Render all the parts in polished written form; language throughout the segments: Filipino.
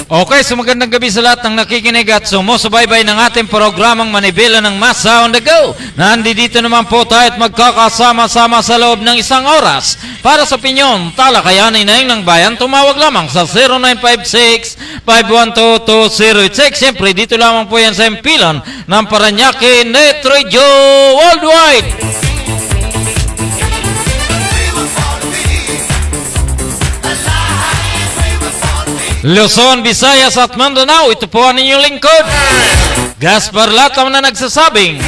Okay, so magandang gabi sa lahat ng nakikinig at sumusubaybay ng ating programang Manibela ng Masa on the Go. Nandito naman po tayo at magkakasama-sama sa loob ng isang oras para sa opinyon, talakayan, inaing ng bayan. Tumawag lamang sa 0956-512-2086. Siyempre, dito lamang po yan sa Empilan ng Paranaque Net Radio Worldwide. Luzon, Visayas at Mindanao, ito po ang inyong lingkod Gaspar Lataw na nagsasabing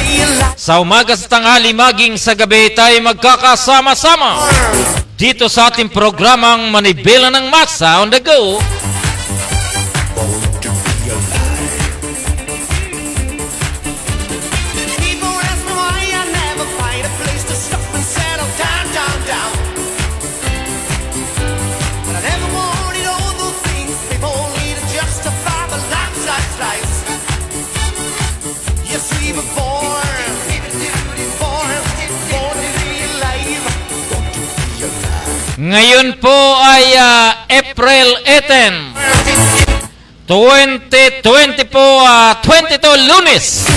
sa umaga sa tanghali maging sa gabi tayo magkakasama-sama dito sa ating programang Manibela ng Masa on the Go. Ngayon po ay April 18, 2020 po, 22 Lunes.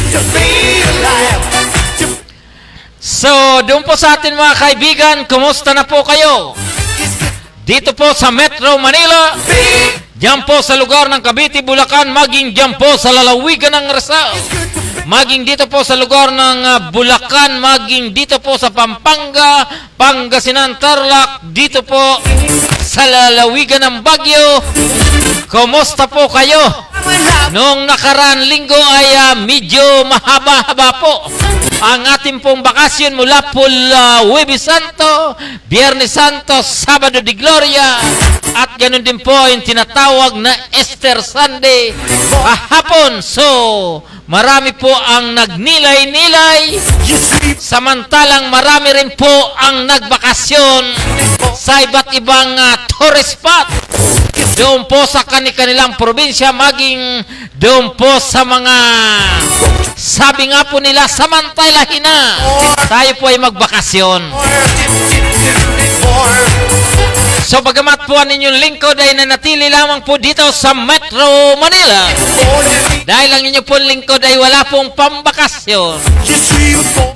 So, doon po sa atin mga kaibigan, kumusta na po kayo? Dito po sa Metro Manila, diyan po sa lugar ng Cavite, Bulacan, maging diyan po sa lalawigan ng Rizal, maging dito po sa lugar ng Bulacan, maging dito po sa Pampanga, Pangasinan, Tarlac, dito po sa lalawigan ng Baguio. Kumusta po kayo? Noong nakaraan linggo ay medyo mahaba-haba po ang ating pong bakasyon mula po Huwebes Santo, Biyernes Santo, Sabado de Gloria, at ganun din po yung tinatawag na Easter Sunday kahapon. So, marami po ang nagnilay-nilay, samantalang marami rin po ang nagbakasyon sa iba't ibang tourist spot doon po sa kanilang probinsya, maging doon po sa mga, sabi nga po nila, samantalahin na tayo po ay magbakasyon. So, bagamat po ang inyong lingkod ay nanatili lamang po dito sa Metro Manila, dahil ang inyong po lingkod ay wala pong pambakasyon,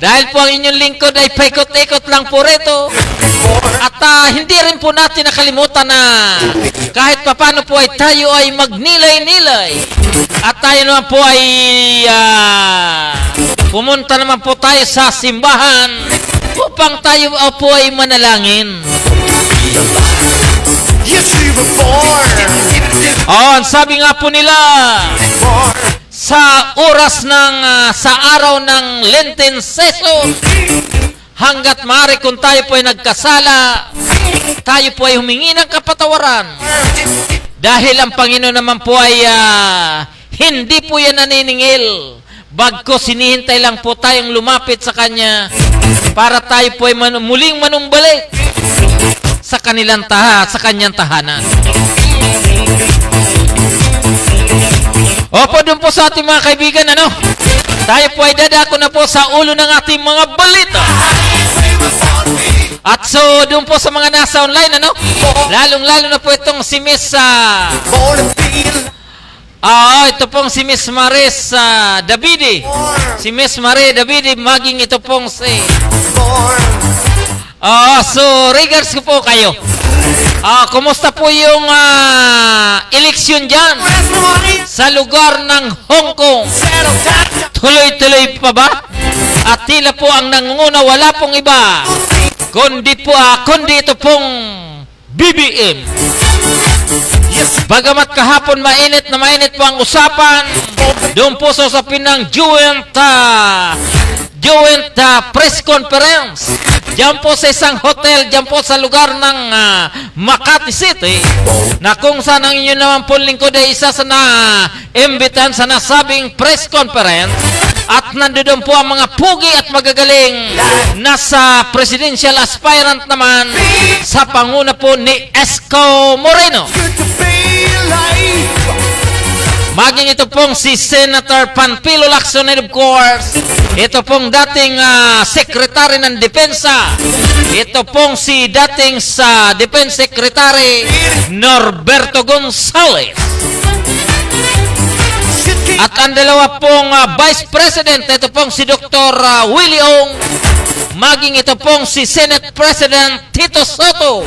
dahil po ang inyong lingkod ay paikot-ikot lang po rito. At hindi rin po natin nakalimutan na kahit papano po ay tayo ay magnilay-nilay, at tayo naman po ay pumunta naman po tayo sa simbahan upang tayo po ay manalangin. Oh, sabi nga po nila, sa oras ng sa araw ng Lenten Season, hanggat maaari kung tayo po ay nagkasala, tayo po ay humingi ng kapatawaran, dahil ang Panginoon naman po ay hindi po yan naniningil, bagko sinihintay lang po tayong lumapit sa Kanya para tayo po ay muling manumbalik sa sa Kanyang tahanan. Opo, doon po sa ating mga kaibigan, tayo po ay dadako na po sa ulo ng ating mga balita. At so, doon po sa mga nasa online, lalong-lalo na po itong si Miss ito pong si Miss Maris Davide. Si Miss Marie Davide, maging ito pong si so, regards ko po kayo. Kumusta po yung eleksyon dyan sa lugar ng Hong Kong? Tuloy-tuloy pa ba? At tila po ang nangunguna, wala pong iba kundi ito pong BBM. Bagamat kahapon mainit na mainit po ang usapan doon po sa usapin ng joint press conference diyan po sa isang hotel, diyan po sa lugar ng Makati City, na kung saan ang inyo naman po lingkod ay isa sa na-imbitahan sa nasabing press conference, at nandoon po ang mga pugi at magagaling nasa presidential aspirant naman sa panguna po ni Isko Moreno. Maging ito pong si Senator Panfilo Lacson, and of course, ito pong dating Secretary ng Depensa. Ito pong si dating sa Defense Secretary Norberto Gonzales. At ang dalawa pong Vice President, ito pong si Dr. Willie Ong, maging ito pong si Senate President Tito Soto,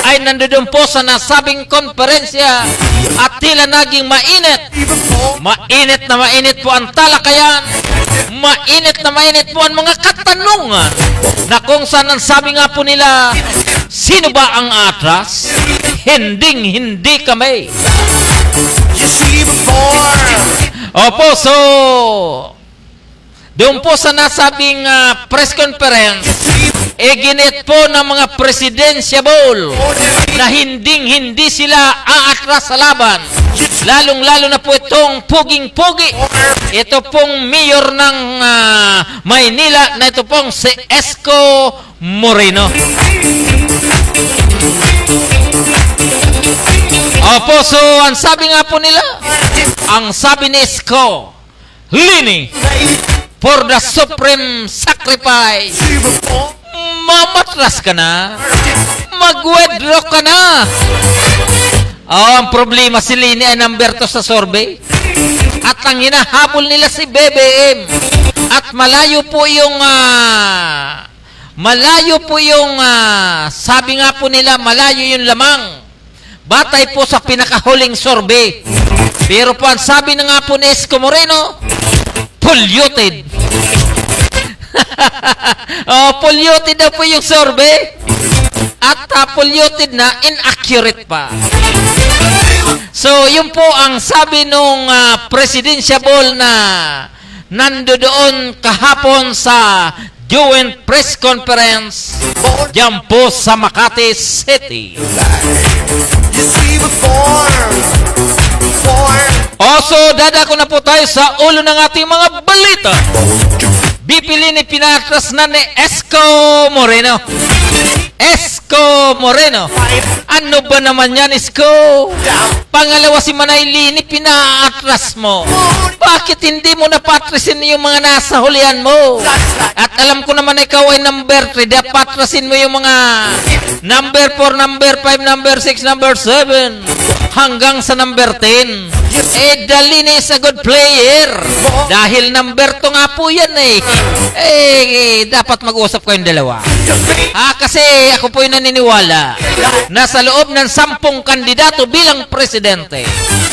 ay nandoon po sa nasabing konferensya at tila naging mainit. Mainit po ang talakayan. Mainit po ang mga katanungan na kung saan ang sabi nga po nila, sino ba ang atras? Hindi kami. Opo, so doon po sa nasabing press conference, ginit po ng mga presidensyable na hindi sila aatras sa laban. Lalong-lalo na po itong puging-pugi. Ito pong mayor ng Maynila na ito pong si Isko Moreno. Opo, so ang sabi nga po nila, ang sabi ni Isko, Lini, for the supreme sacrifice, mamatras ka na, mag-withdraw ka na. Ang problema si Lini ay number 2 sa survey. At ang hinahabol nila si BBM. At malayo po yung sabi nga po nila, malayo yung lamang. Batay po sa pinakahuling survey. Pero po ang sabi na nga po ni Isko Moreno, polluted. Polluted na po yung survey. At polluted na, inaccurate pa. So, yun po ang sabi nung presidentiable na nandoon kahapon sa joint press conference diyan po sa Makati City. So, dadako na po tayo sa ulo ng ating mga balita. Bipili ni pinatras na ni Isko Moreno. Isko Moreno. Ano ba naman yan, Isko? Pangalawa si Manay Lini, pinaatras mo. Bakit hindi mo napatrasin yung mga nasa hulihan mo? At alam ko naman ikaw ay number 3. Dapatrasin mo yung mga number 4, number 5, number 6, number 7 hanggang sa number 10. Lini is a good player. Dahil number 2 nga po yan dapat mag-usap kayong dalawa. Kasi ako po yung naniniwala na sa loob ng 10 kandidato bilang presidente,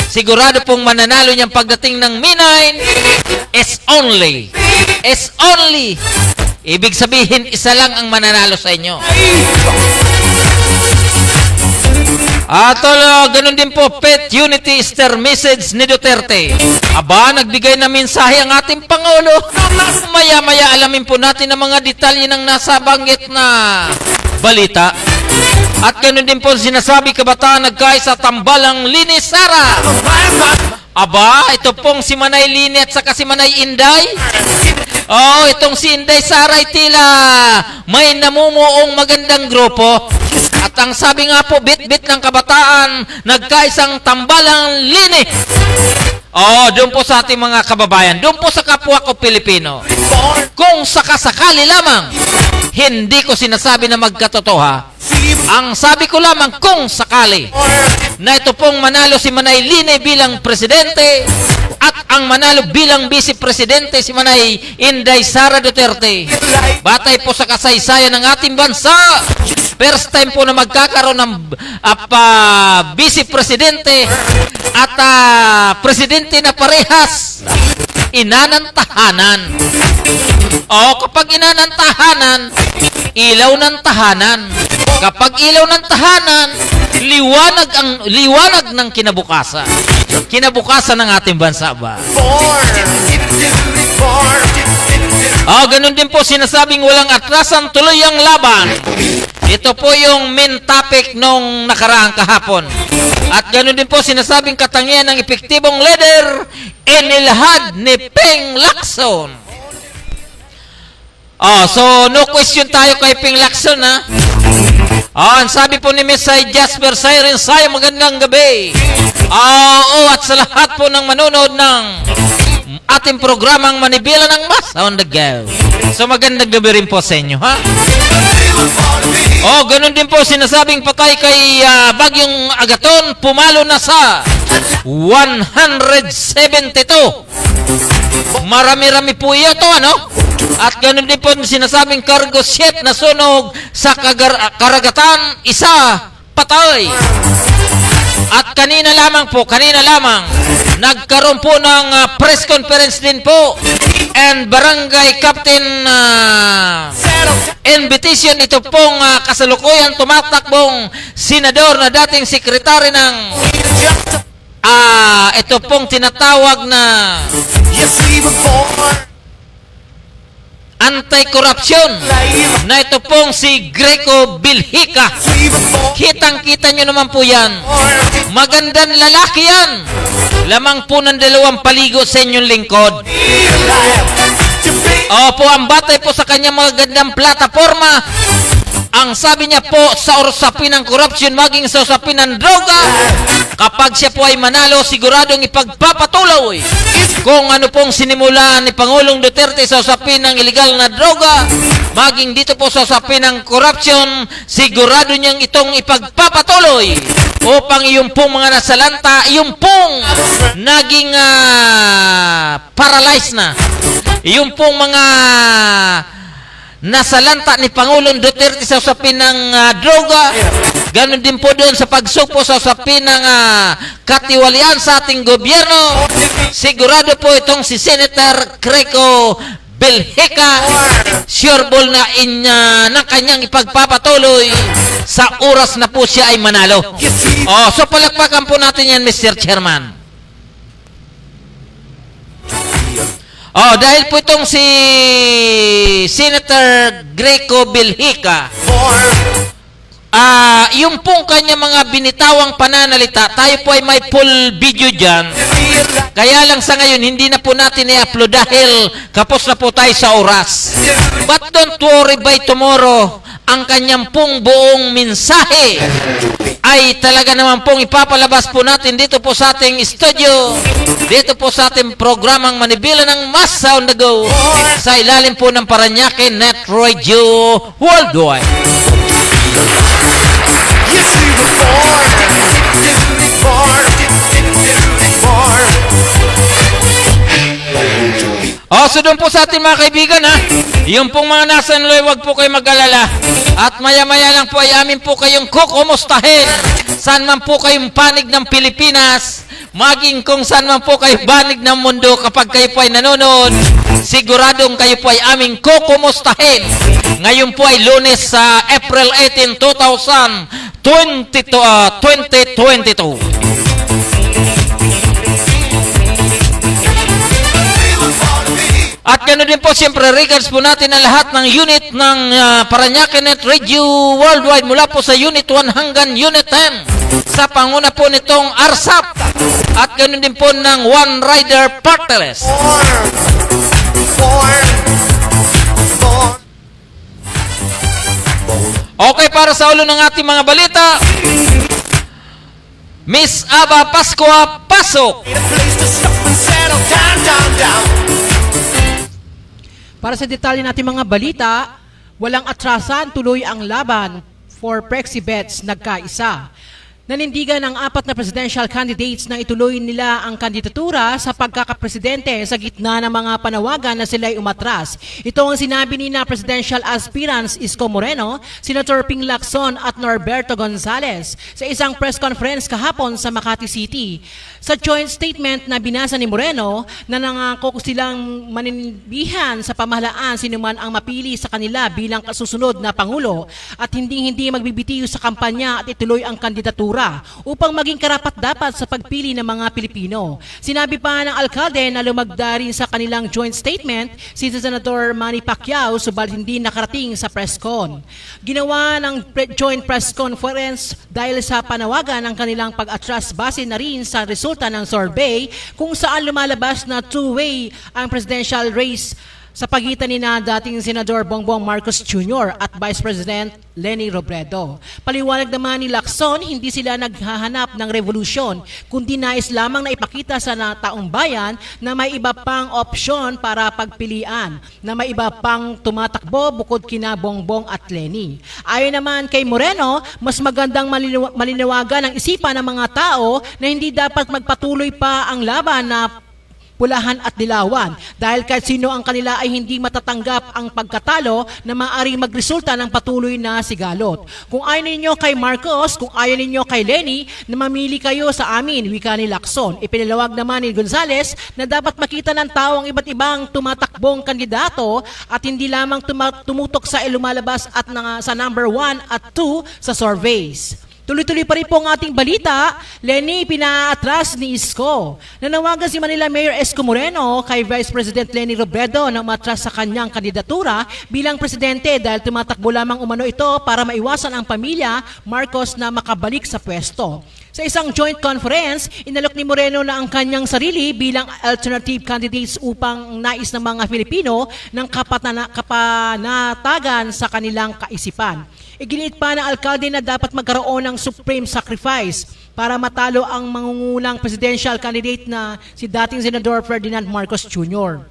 sigurado pong mananalo niyang pagdating ng M9 is only. Ibig sabihin, isa lang ang mananalo sa inyo. Ganun din po, Pet Unity Easter message ni Duterte. Nagbigay na mensahe ang ating Pangulo. Maya-maya alamin po natin ang mga detalye ng nasa banggit na balita. At ganun din po sinasabi, kabataan nagkaisa tambalang Lini Sara. Ito pong si Manay Lini at saka si Manay Inday. Itong si Inday Sara ay tila may namumuong magandang grupo. At ang sabi nga po, bit-bit ng kabataan, nagkaisang tambalang Lini. Doon po sa ating mga kababayan, doon po sa kapwa ko Pilipino. Kung sakasakali lamang, hindi ko sinasabi na magkatotoha. Ang sabi ko lamang kung sakali na ito pong manalo si Manay Lini bilang presidente at ang manalo bilang vice-presidente si Manay Inday Sara Duterte. Batay po sa kasaysayan ng ating bansa, first time po na magkakaroon ng vice-presidente at presidente na parehas. Inanantahanan. Kapag inanantahanan, ilaw ng tahanan. Kapag ilaw ng tahanan, liwanag ng kinabukasan. Kinabukasan ng ating bansa ba? Ganun din po sinasabing walang atrasan, tuloy ang laban. Ito po yung main topic nung nakaraang kahapon. At ganun din po sinasabing katangian ng epektibong leader, inilahad ni Ping Lacson. So no question tayo kay Ping Lacson, ha? Ang sabi po ni Miss Jasper Siren Say, magandang gabi. At sa lahat po ng manonood ng ating programang Manibela ng Mas on the Go. So magandang gabi rin po sa inyo, ha? Ganun din po sinasabing patay kay Bagyong Agaton, pumalo na sa 172. Marami-rami po ito, ano? At ganun din po sinasabing cargo ship na sunog sa karagatan, isa patay. At kanina lamang, nagkaroon po ng press conference din po and barangay captain invitation. Ito pong kasalukuyan tumatakbong senador na dating sekretary ng ito pong tinatawag na anti-corruption na ito pong si Greco Bilhica. Kitang-kita nyo naman po yan. Magandang lalaki yan. Lamang po ng 2 paligo sa inyong lingkod. Opo, ang batay po sa kanyang magandang plataforma, ang sabi niya po sa usapin ng corruption, maging sa usapin ng droga, kapag siya po ay manalo, siguradong ipagpapatuloy kung ano pong sinimulan ni Pangulong Duterte sa usapin ng illegal na droga, maging dito po sa usapin ng corruption, sigurado niyang itong ipagpapatuloy upang yung pong mga nasalanta, yung pong naging paralyzed na, yung pong mga nasalanta ni Pangulong Duterte sa usapin ng droga, ganun din po doon sa pagsupo sa usapin ng katiwalian sa ating gobyerno. Sigurado po itong si Senator Greco Bilhica, sureball na ng kanyang ipagpapatuloy sa oras na po siya ay manalo. So palakpakan po natin yan, Mr. Chairman. Dahil po itong si Senator Greco Bilhica, yung pong kanya mga binitawang pananalita, tayo po ay may full video dyan. Kaya lang sa ngayon, hindi na po natin i-upload dahil kapos na po tayo sa oras. But don't worry, by tomorrow, ang kanyang pong buong mensahe ay talaga naman pong ipapalabas po natin dito po sa ating studio, dito po sa ating programang Manibela ng Mas Sound the Go, sa ilalim po ng Paranaque Net Radio Worldwide. So doon po sa ating mga kaibigan, yung pong mga nasa Nuloy, wag po kayo mag-alala. At maya-maya lang po ay amin po kayong kukumustahin. Saan man po kayong panig ng Pilipinas, maging kung saan man po kayo panig ng mundo, kapag kayo po ay nanonood, siguradong kayo po ay aming kukumustahin. Ngayon po ay Lunes sa April 18, 2022. At ganoon din po, siyempre, regards po natin ang lahat ng unit ng Paranaque Net Radio Worldwide mula po sa Unit 1 hanggang Unit 10 sa panguna po nitong ARSAP at ganoon din po ng One Rider Partless. Okay, para sa ulo ng ating mga balita, Miss Aba Pascua, pasok! Para sa detalye natin mga balita, walang atrasan, tuloy ang laban for Prexibets nagkaisa. Nanindigan ang 4 na presidential candidates na ituloy nila ang kandidatura sa pagkakapresidente sa gitna ng mga panawagan na sila'y umatras. Ito ang sinabi ni na presidential aspirants Isko Moreno, Senator Ping Lacson at Norberto Gonzales sa isang press conference kahapon sa Makati City. Sa joint statement na binasa ni Moreno na nangako silang manindihan sa pamahalaan sinuman ang mapili sa kanila bilang kasusunod na Pangulo at hindi magbibitiw sa kampanya at ituloy ang kandidatura upang maging karapat-dapat sa pagpili ng mga Pilipino. Sinabi pa ng alkalde na lumagda rin sa kanilang joint statement si Senator Manny Pacquiao subalit hindi nakarating sa press con. Ginawa ng joint press conference dahil sa panawagan ng kanilang pag-atras base na rin sa resulta ng survey kung saan lumalabas na two-way ang presidential race sa pagitan ni na dating Senador Bongbong Marcos Jr. at Vice President Leni Robredo. Paliwanag naman ni Lacson, hindi sila naghahanap ng revolusyon, kundi nais lamang na ipakita sa taong bayan na may iba pang opsyon para pagpilian, na may iba pang tumatakbo bukod kina Bongbong at Leni. Ayon naman kay Moreno, mas magandang malinawagan ang isipan ng mga tao na hindi dapat magpatuloy pa ang laban na pulahan at dilawan dahil kahit sino ang kanila ay hindi matatanggap ang pagkatalo na maaaring magresulta ng patuloy na sigalot. Kung ayaw ninyo kay Marcos, kung ayaw ninyo kay Leni, na mamili kayo sa amin, wika ni Lacson. Ipinalawag naman ni Gonzales na dapat makita ng tao ang iba't ibang tumatakbong kandidato at hindi lamang tumutok sa lumalabas at sa number 1 at 2 sa surveys. Tuloy-tuloy pa rin po ang ating balita. Leni, pinaatras ni Isko. Nanawagan si Manila Mayor Isko Moreno kay Vice President Leni Robredo na matras sa kanyang kandidatura bilang presidente dahil tumatakbo lamang umano ito para maiwasan ang pamilya Marcos na makabalik sa pwesto. Sa isang joint conference, inalok ni Moreno na ang kanyang sarili bilang alternative candidates upang nais ng mga Pilipino ng kapanatagan sa kanilang kaisipan. Iginiit pa ng alkalde na dapat magkaroon ng supreme sacrifice para matalo ang mangungunang presidential candidate na si dating Senador Ferdinand Marcos Jr.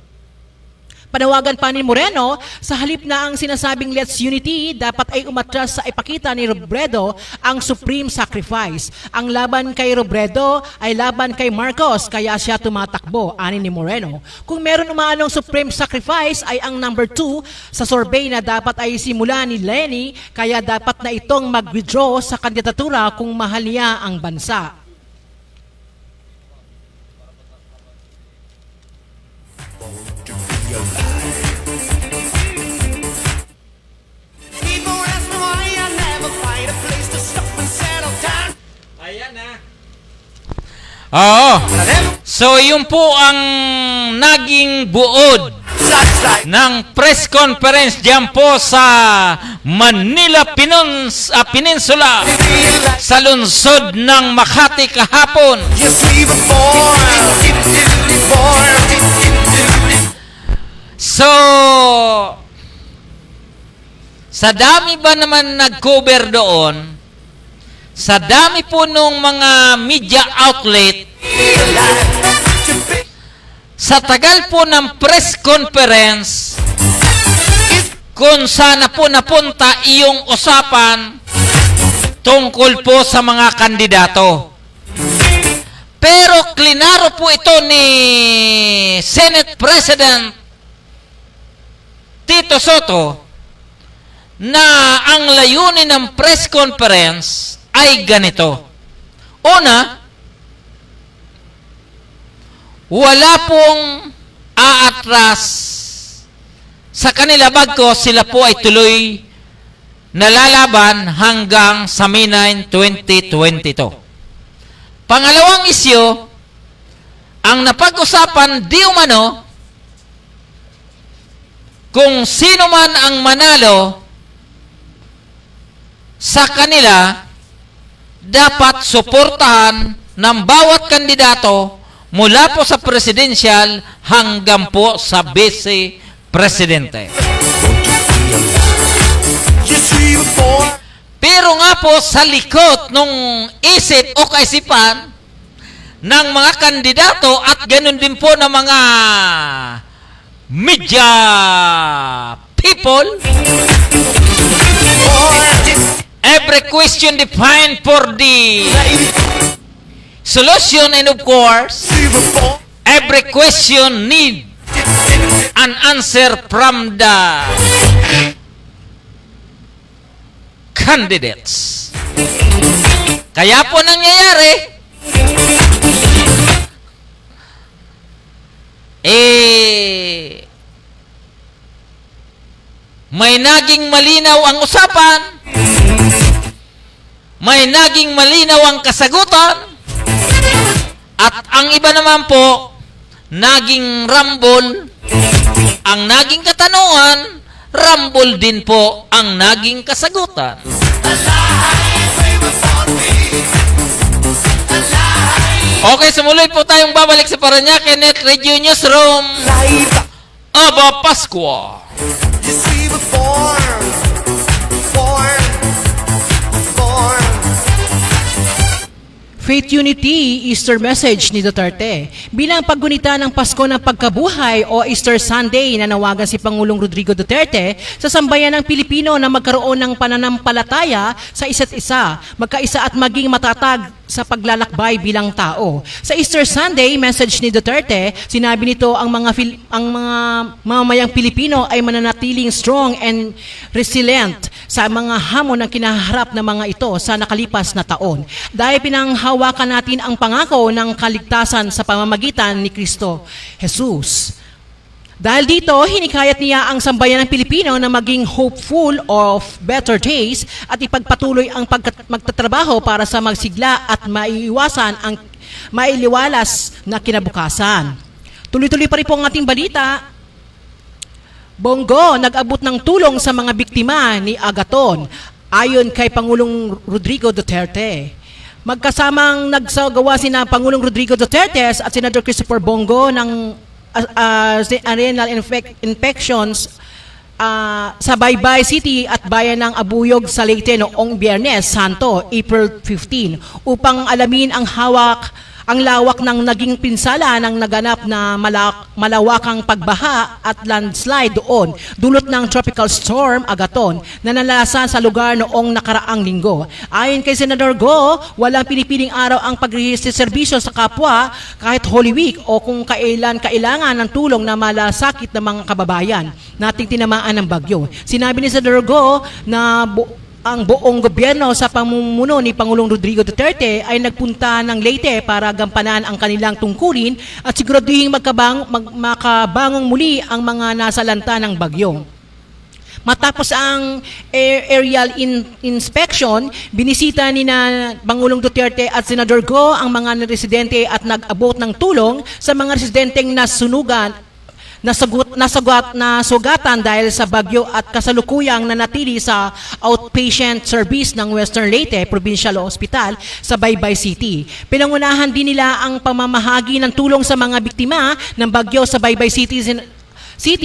Panawagan pa ni Moreno, sa halip na ang sinasabing let's unity, dapat ay umatras sa ipakita ni Robredo ang supreme sacrifice. Ang laban kay Robredo ay laban kay Marcos, kaya siya tumatakbo, ani ni Moreno. Kung meron umanong supreme sacrifice ay ang number 2 sa survey na dapat ay simula ni Leni, kaya dapat na itong mag-withdraw sa kandidatura kung mahal niya ang bansa. Oo. So, yun po ang naging buod ng press conference diyan po sa Manila Peninsula sa lungsod ng Makati kahapon. So, sa dami ba naman nag-cover doon, sa dami po nung mga media outlet, sa tagal po ng press conference, kung sana po napunta iyong usapan tungkol po sa mga kandidato. Pero klinaro po ito ni Senate President Tito Soto na ang layunin ng press conference ay ganito. Una, wala pong aatras sa kanila bagko sila po ay tuloy nalalaban hanggang sa May 9, 2022. Pangalawang isyu, ang napag-usapan di umano kung sino man ang manalo sa kanila, dapat suportahan ng bawat kandidato mula po sa presidential hanggang po sa vice-presidente. Pero nga po sa likod ng isip o kaisipan ng mga kandidato at ganun din po ng mga media people, every question defined for the solution, and of course, every question need an answer from the candidates. Kaya po nangyayari, may naging malinaw ang usapan, may naging malinaw ang kasagutan, at ang iba naman po, naging rumble, ang naging katanungan, rumble din po ang naging kasagutan. Okay, sumuloy po tayong babalik sa Parañaque Net Radio Newsroom Aba Pascua. You see, we're born. Faith Unity, Easter message ni Duterte. Bilang paggunita ng Pasko ng Pagkabuhay o Easter Sunday, nanawagan si Pangulong Rodrigo Duterte sa sambayan ng Pilipino na magkaroon ng pananampalataya sa isa't isa, magkaisa at maging matatag sa paglalakbay bilang tao. Sa Easter Sunday, message ni Duterte, sinabi nito ang mga mamamayang Pilipino ay mananatiling strong and resilient sa mga hamon ng kinaharap ng mga ito sa nakalipas na taon. Dahil pinanghawakan natin ang pangako ng kaligtasan sa pamamagitan ni Kristo Jesus. Dahil dito, hinikayat niya ang sambayan ng Pilipino na maging hopeful of better days at ipagpatuloy ang magtatrabaho para sa magsigla at maiiwasan ang mailiwalas na kinabukasan. Tuloy-tuloy pa rin po ang ating balita. Bongo, nag-abot ng tulong sa mga biktima ni Agaton, ayon kay Pangulong Rodrigo Duterte. Magkasamang nagsagawa sina Pangulong Rodrigo Duterte at Senator Christopher Bongo ng renal infections sa Baybay City at bayan ng Abuyog sa Leyte noong Biyernes Santo, April 15, upang alamin ang lawak ng naging pinsala ng naganap na malawakang pagbaha at landslide doon, dulot ng tropical storm Agaton na nalasa sa lugar noong nakaraang linggo. Ayon kay Senador Go, walang pinipiling araw ang pagserbisyo sa kapwa kahit Holy Week o kung kailan kailangan ng tulong na malasakit ng mga kababayan nating tinamaan ng bagyo. Sinabi ni Senador Go na ang buong gobyerno sa pamumuno ni Pangulong Rodrigo Duterte ay nagpunta ng Leyte para gampanan ang kanilang tungkulin at siguraduhing makabangong muli ang mga nasalanta ng bagyo. Matapos ang aerial inspection, binisita ni Pangulong Duterte at Senador Go ang mga residente at nag-abot ng tulong sa mga residenteng nasugatan dahil sa bagyo at kasalukuyang nanatili sa outpatient service ng Western Leyte Provincial Hospital sa Baybay City. Pinangunahan din nila ang pamamahagi ng tulong sa mga biktima ng bagyo sa Baybay City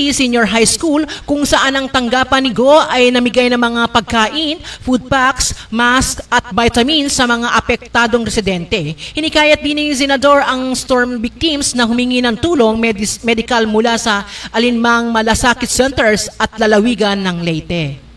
Senior High School, kung saan ang tanggapan ni Go ay namigay ng mga pagkain, food packs, mask at vitamins sa mga apektadong residente. Hinikayat din ni Senador ang storm victims na humingi ng tulong medical mula sa alinmang malasakit centers at lalawigan ng Leyte.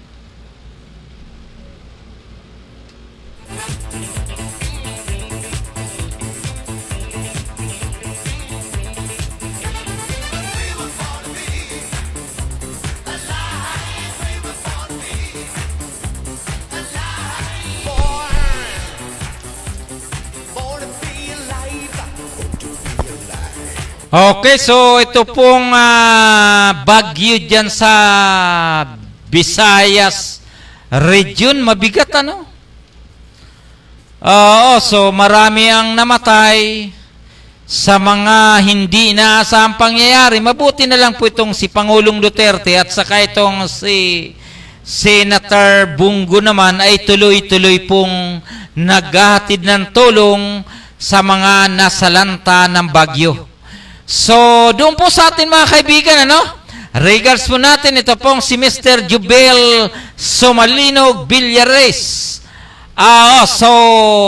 Okay, so ito pong bagyo dyan sa Visayas region, mabigat ano? So marami ang namatay sa mga hindi inaasahang pangyayari. Mabuti na lang po itong si Pangulong Duterte at saka itong si Senator Bongo naman ay tuloy-tuloy pong naghahatid ng tulong sa mga nasalanta ng bagyo. So, doon po sa atin mga kaibigan, ano? Regards po natin, ito pong si Mr. Jubel Somalino Villares. So,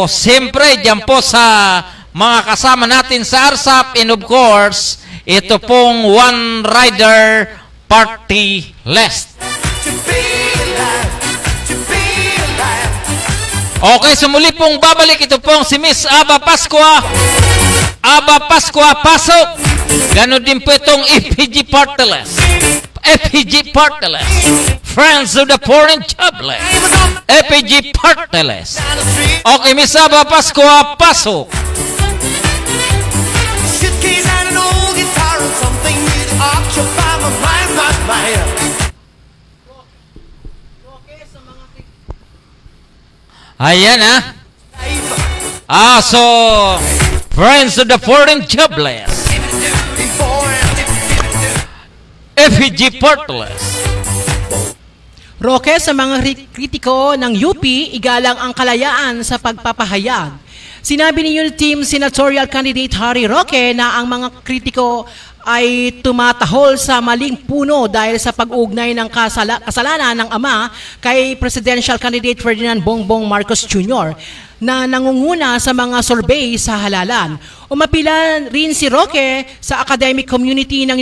siyempre, dyan po sa mga kasama natin sa ARSAP, and of course, ito pong One Rider Party List. Okay, so muli pong babalik, ito pong si Miss Aba Pascua. Aba Pascua, pasok! Ganon din po itong FPG Partless. FPG Partless. Friends of the Foreign Jobless. FPG Partless. Okay, Miss Aba Pascua, pasok! Ayan so Friends of the Foreign Jobless. FPG Partless. Roque, sa mga kritiko ng UP, igalang ang kalayaan sa pagpapahayag. Sinabi ni Unity Team Senatorial Candidate Harry Roque na ang mga kritiko ay tumatahol sa maling puno dahil sa pag-ugnay ng kasalanan ng ama kay presidential candidate Ferdinand Bongbong Marcos Jr. na nangunguna sa mga survey sa halalan. Umapila rin si Roque sa academic community ng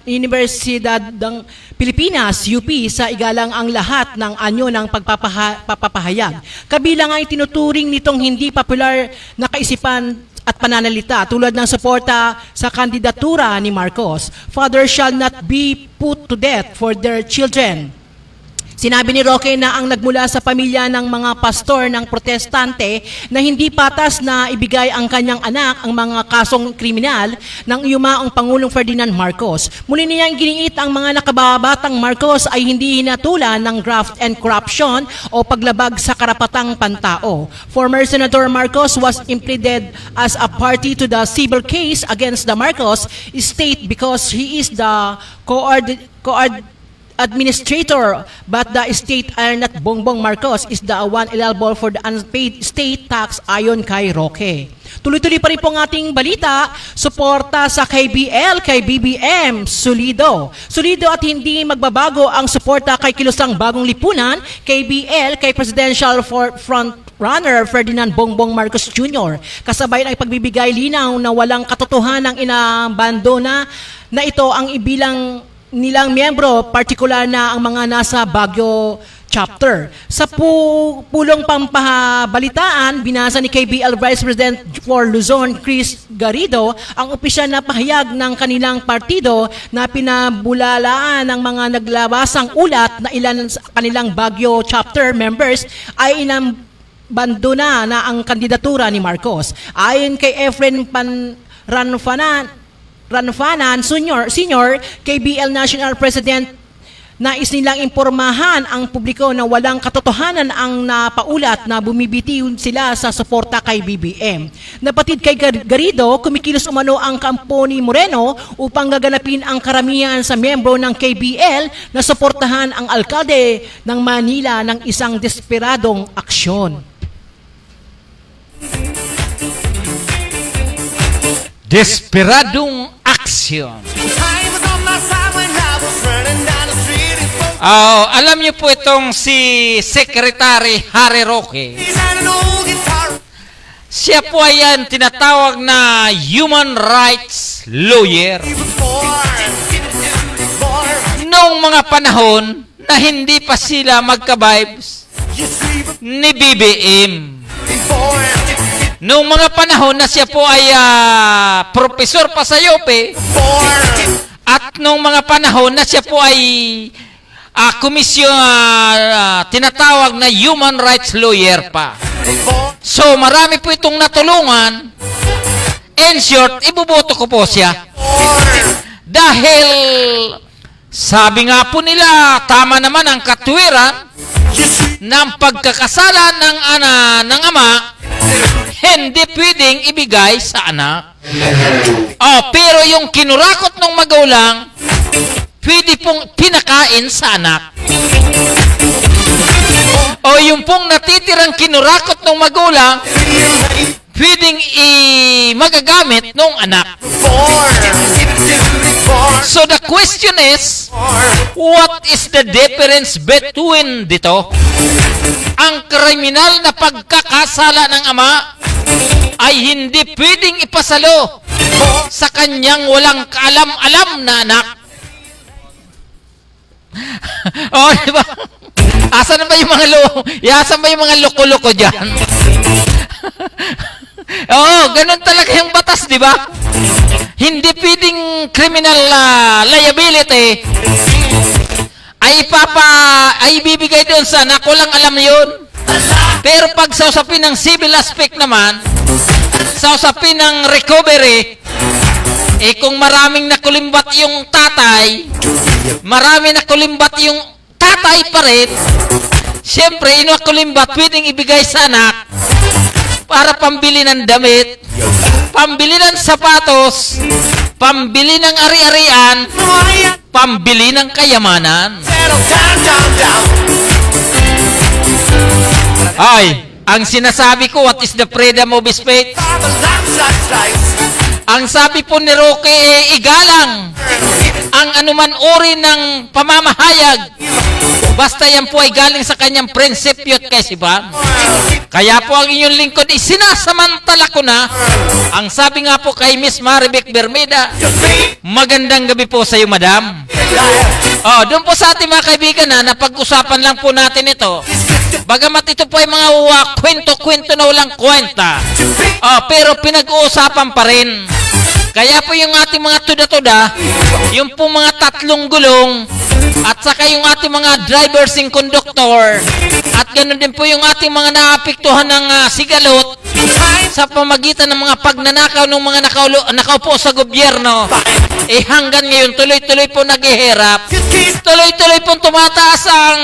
Universidad ng Pilipinas, UP, sa igalang ang lahat ng anyo ng pagpapahayag. Kabilang ay tinuturing nitong hindi popular na kaisipan at pananalita tulad ng suporta sa kandidatura ni Marcos. Father shall not be put to death for their children. Sinabi ni Roque na ang nagmula sa pamilya ng mga pastor ng protestante na hindi patas na ibigay ang kanyang anak ang mga kasong kriminal ng yumaong Pangulong Ferdinand Marcos. Muli niyang giniit ang mga nakababatang Marcos ay hindi hinatulan ng graft and corruption o paglabag sa karapatang pantao. Former Senator Marcos was implicated as a party to the civil case against the Marcos estate because he is the administrator, but the estate are not Bongbong Marcos is the one liable for the unpaid state tax ayon kay Roque. Tuloy-tuloy pa rin po ang ating balita, suporta sa KBL, kay BBM, solido. Solido at hindi magbabago ang suporta kay Kilusang Bagong Lipunan, KBL, kay Presidential Front Runner Ferdinand Bongbong Marcos Jr. Kasabay ng pagbibigay linaw na walang katotohanan ng inabandona na ito ang ibilang nilang miyembro, partikular na ang mga nasa Baguio chapter. Sa pulong pampabalitaan, binasa ni KBL Vice President for Luzon, Chris Garrido, ang opisyal na pahayag ng kanilang partido na pinabulalaan ng mga naglabasang ulat na ilan sa kanilang Baguio chapter members ay inabandona na ang kandidatura ni Marcos. Ayon kay Efren Ranfanan Senior, KBL National President, nais nilang impormahan ang publiko na walang katotohanan ang napaulat na bumibitiw sila sa suporta kay BBM. Napatid kay Garrido, kumikilos umano ang kampo ni Moreno upang gaganapin ang karamihan sa miyembro ng KBL na suportahan ang alkalde ng Manila ng isang desperadong aksyon. Desperadong aksyon. Time was on my side when I was running down the street. Alam niyo po itong si Secretary Harry Roque. He's had an old guitar. Siya po ay yan tinatawag na human rights lawyer. He was born. Noong mga panahon na hindi pa sila magka-vibes You see, ni BBM. born. Noong mga panahon na siya po ay profesor pa sa UP, Born. at noong mga panahon na siya po ay komisyon tinatawag na human rights lawyer pa. Born. So marami po itong natulungan. In short, ibuboto ko po siya. Born. Dahil sabi nga po nila, tama naman ang katwiran You see, ng pagkakasala ng ama, hindi pwedeng ibigay sa anak. Pero yung kinurakot ng magulang, pwede pong pinakain sa anak. Yung pong natitirang kinurakot ng magulang, pwedeng magagamit ng anak. born. Born. So the question is, what is the difference between dito? Ang kriminal na pagkakasala ng ama ay hindi pwedeng ipasalo sa kanyang walang kaalam-alam na anak. Diba? Asan ba yung mga loko-loko dyan? Ganun talaga yung batas, di ba? Hindi pwedeng criminal liability ay bibigay doon sa anak, walang alam yun. Pero pag sa usapin ng civil aspect naman, sa usapin ng recovery, kung maraming nakulimbat yung tatay, pa rin, siyempre, inakulimbat, pwedeng ibigay sa anak para pambili ng damit, pambili ng sapatos, pambili ng ari-arian, pambili ng kayamanan. Settle down, down, down. Ang sinasabi ko, what is the freedom of speech? By the lights, lights, lights. Ang sabi po ni Roque, igalang ang anuman uri ng pamamahayag. Basta yan po ay galing sa kanyang prinsipyo at kaisipan. Kaya po ang inyong lingkod, sinasamantala ko na. Ang sabi nga po kay Miss Maribek Bermeda, magandang gabi po sa iyo, madam. Doon po sa ating mga kaibigan na napag-usapan lang po natin ito. Bagamat ito po ay mga kwento-kwento na walang kwenta. Pero pinag-uusapan pa rin. Kaya po yung ating mga tuda-tuda, yung po mga tatlong gulong, at saka yung ating mga drivers and conductor, at ganoon din po yung ating mga naapektuhan ng sigalot sa pamagitan ng mga pagnanakaw ng mga nakaupo sa gobyerno. Hanggang ngayon, tuloy-tuloy po naghihirap. Tuloy-tuloy po tumataas ang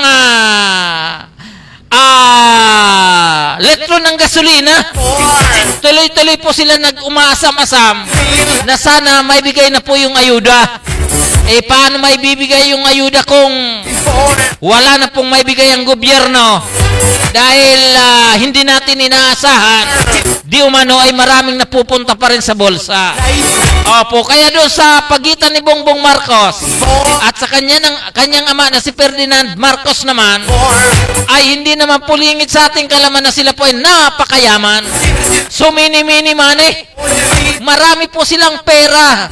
litro ng gasolina. Tuloy-tuloy po sila nag-umaasam-asam na sana may bigay na po yung ayuda. Paano may bibigay yung ayuda kung wala na pong may bigay ang gobyerno? Dahil hindi natin inaasahan, di umano ay maraming napupunta pa rin sa bulsa. Opo, kaya doon sa pagitan ni Bongbong Marcos at sa kanyang ama na si Ferdinand Marcos naman, ay hindi naman pulingit sa ating kalaman na sila po ay napakayaman. So mini-mini money, marami po silang pera.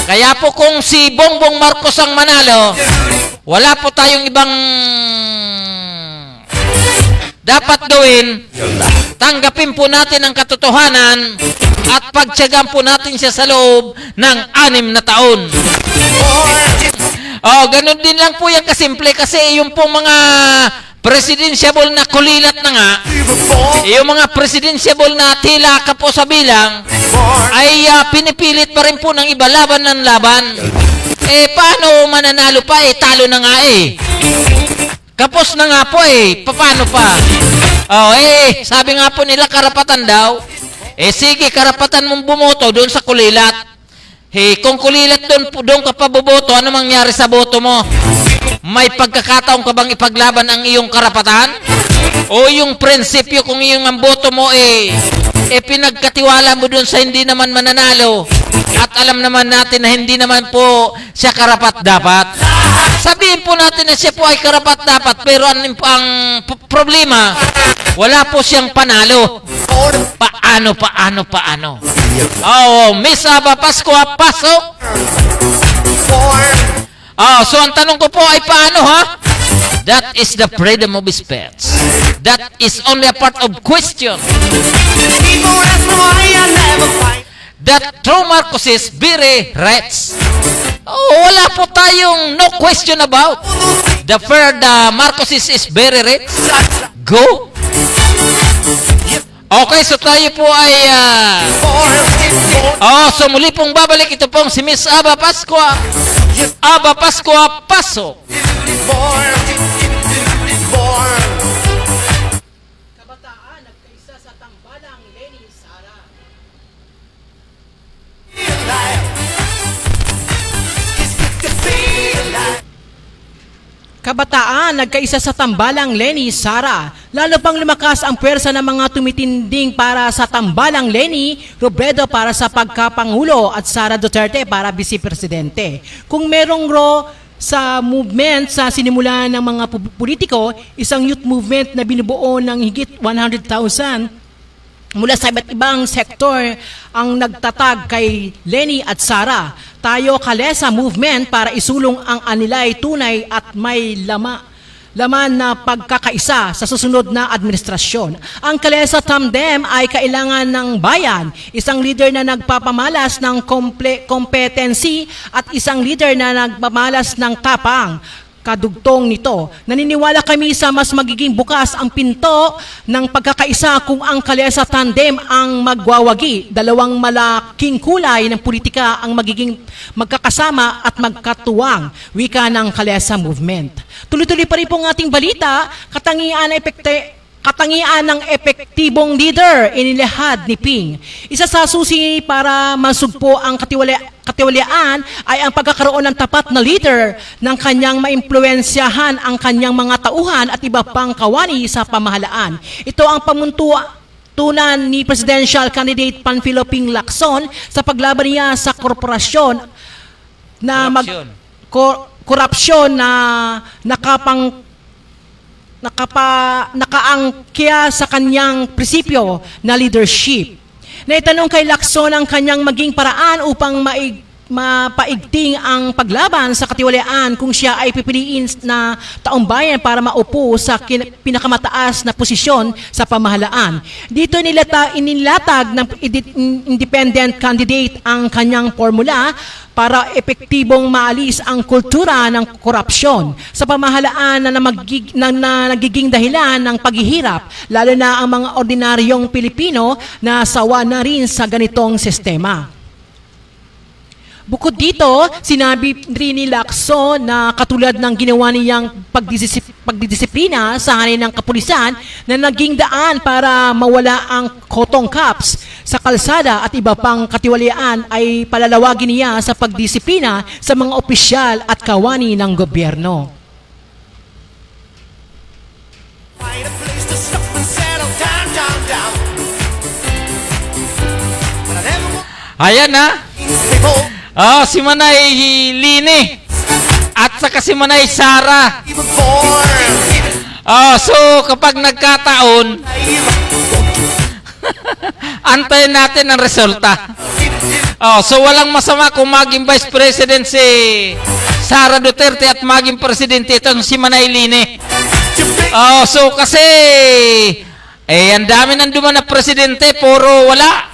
Kaya po kung si Bongbong Marcos ang manalo, wala po tayong ibang dapat gawin. Tanggapin po natin ang katotohanan at pagtiyagan po natin siya sa loob ng 6 na taon. Ganun din lang po yan kasimple kasi yung pong mga presidentiable na kulilat na nga, yung mga presidentiable na tila ka po sa bilang, ay pinipilit pa rin po ng iba laban ng laban. Paano mananalo pa? Talo na nga Kapos na nga po paano pa? Sabi nga po nila karapatan daw. Sige, karapatan mong bumoto doon sa kulilat. Kung kulilat doon ka pa boboto, ano mangyari sa boto mo? May pagkakataon ka bang ipaglaban ang iyong karapatan? O yung prinsipyo kung iyong ang boto mo pinagkatiwala mo doon sa hindi naman mananalo at alam naman natin na hindi naman po siya karapat-dapat. Sabihin po natin na siya po ay karapat-dapat pero ang problema, wala po siyang panalo. Paano? Miss Aba Pasko, pasok. So ang tanong ko po ay paano That is the freedom of speech. That is only a part of question. People ask me why I never find. That true Marcoses very rich. Wala po tayong no question about. The Marcoses is very rich. Go. Okay, so tayo po ay so muli pong babalik ito pong si Miss Aba Pasko. Aba Pasko, pasok. Kabataan nagkaisa sa tambalang Lenny Sara. Kabataan nagkaisa sa tambalang Lenny Sara. Lalo pang lumakas ang puwersa ng mga tumitinding para sa tambalang Lenny, Robredo para sa pagkapangulo at Sara Duterte para vice-presidente. Kung merong sa movement sa sinimulan ng mga politiko, isang youth movement na binubuo ng higit 100,000 mula sa iba't ibang sektor ang nagtatag kay Lenny at Sara. Tayo Kalesa Movement para isulong ang anilay tunay at may laman na pagkakaisa sa susunod na administrasyon. Ang Kalesa Tandem ay kailangan ng bayan, isang leader na nagpapamalas ng kompetensi at isang leader na nagpapamalas ng tapang. Kadugtong nito, naniniwala kami sa mas magiging bukas ang pinto ng pagkakaisa kung ang Kalesa Tandem ang magwawagi. Dalawang malaking kulay ng politika ang magiging magkakasama at magkatuwang, wika ng Kalesa Movement. Tuloy-tuloy pa rin pong ating balita, katangian ng epektibong leader inilahad ni Ping. Isa sa susi para masugpo ang katiwalaan ay ang pagkakaroon ng tapat na leader ng kanyang maimpluwensyahan ang kanyang mga tauhan at iba pang kawani sa pamahalaan. Ito ang tunan ni presidential candidate Panfilo Ping Lacson sa paglaban niya sa korporasyon na Korupsyon. korupsyon na nakaangkya sa kanyang prinsipyo na leadership. Naitanong kay Lacson ang kanyang maging paraan upang mapaigting ang paglaban sa katiwalaan kung siya ay pipiliin na taong bayan para maupo sa pinakamataas na posisyon sa pamahalaan. Dito inilatag ng independent candidate ang kanyang formula para epektibong maalis ang kultura ng korupsyon sa pamahalaan na nagiging dahilan ng paghihirap, lalo na ang mga ordinaryong Pilipino na sawa na rin sa ganitong sistema. Bukod dito, sinabi rin ni Lacson na katulad ng ginawa niyang pagdidisiplina sa hanay ng kapulisan na naging daan para mawala ang cotton caps sa kalsada at iba pang katiwalian ay palalawagin niya sa pagdisiplina sa mga opisyal at kawani ng gobyerno. Find a place to stop and settle down, down, down. But I never want Ayan na. people, Si Manay Lini. At saka si Manay Sara. even born. So kapag nagkataon, antayin natin ang resulta. So walang masama kung maging Vice President si Sara Duterte at maging Presidente itong si Manay Lini. So kasi ang dami nang duman na Presidente, puro wala.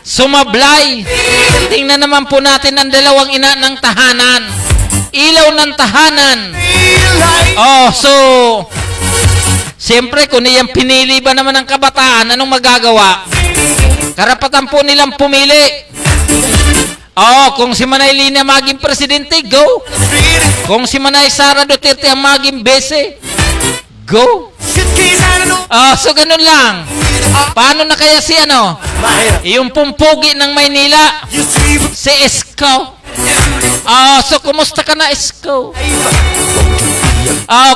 Sumablay. Tingnan naman po natin ang dalawang ina ng tahanan. Ilaw ng tahanan. So siyempre kung niyang pinili ba naman ng kabataan, anong magagawa? Karapatan po nilang pumili. Kung si Manay Lina maging Presidente, go. Kung si Manay Sara Duterte ang maging bese, go. So ganun lang. Paano na kaya si yung pumpugi ng Maynila, si Isko? So kumusta ka na, Isko?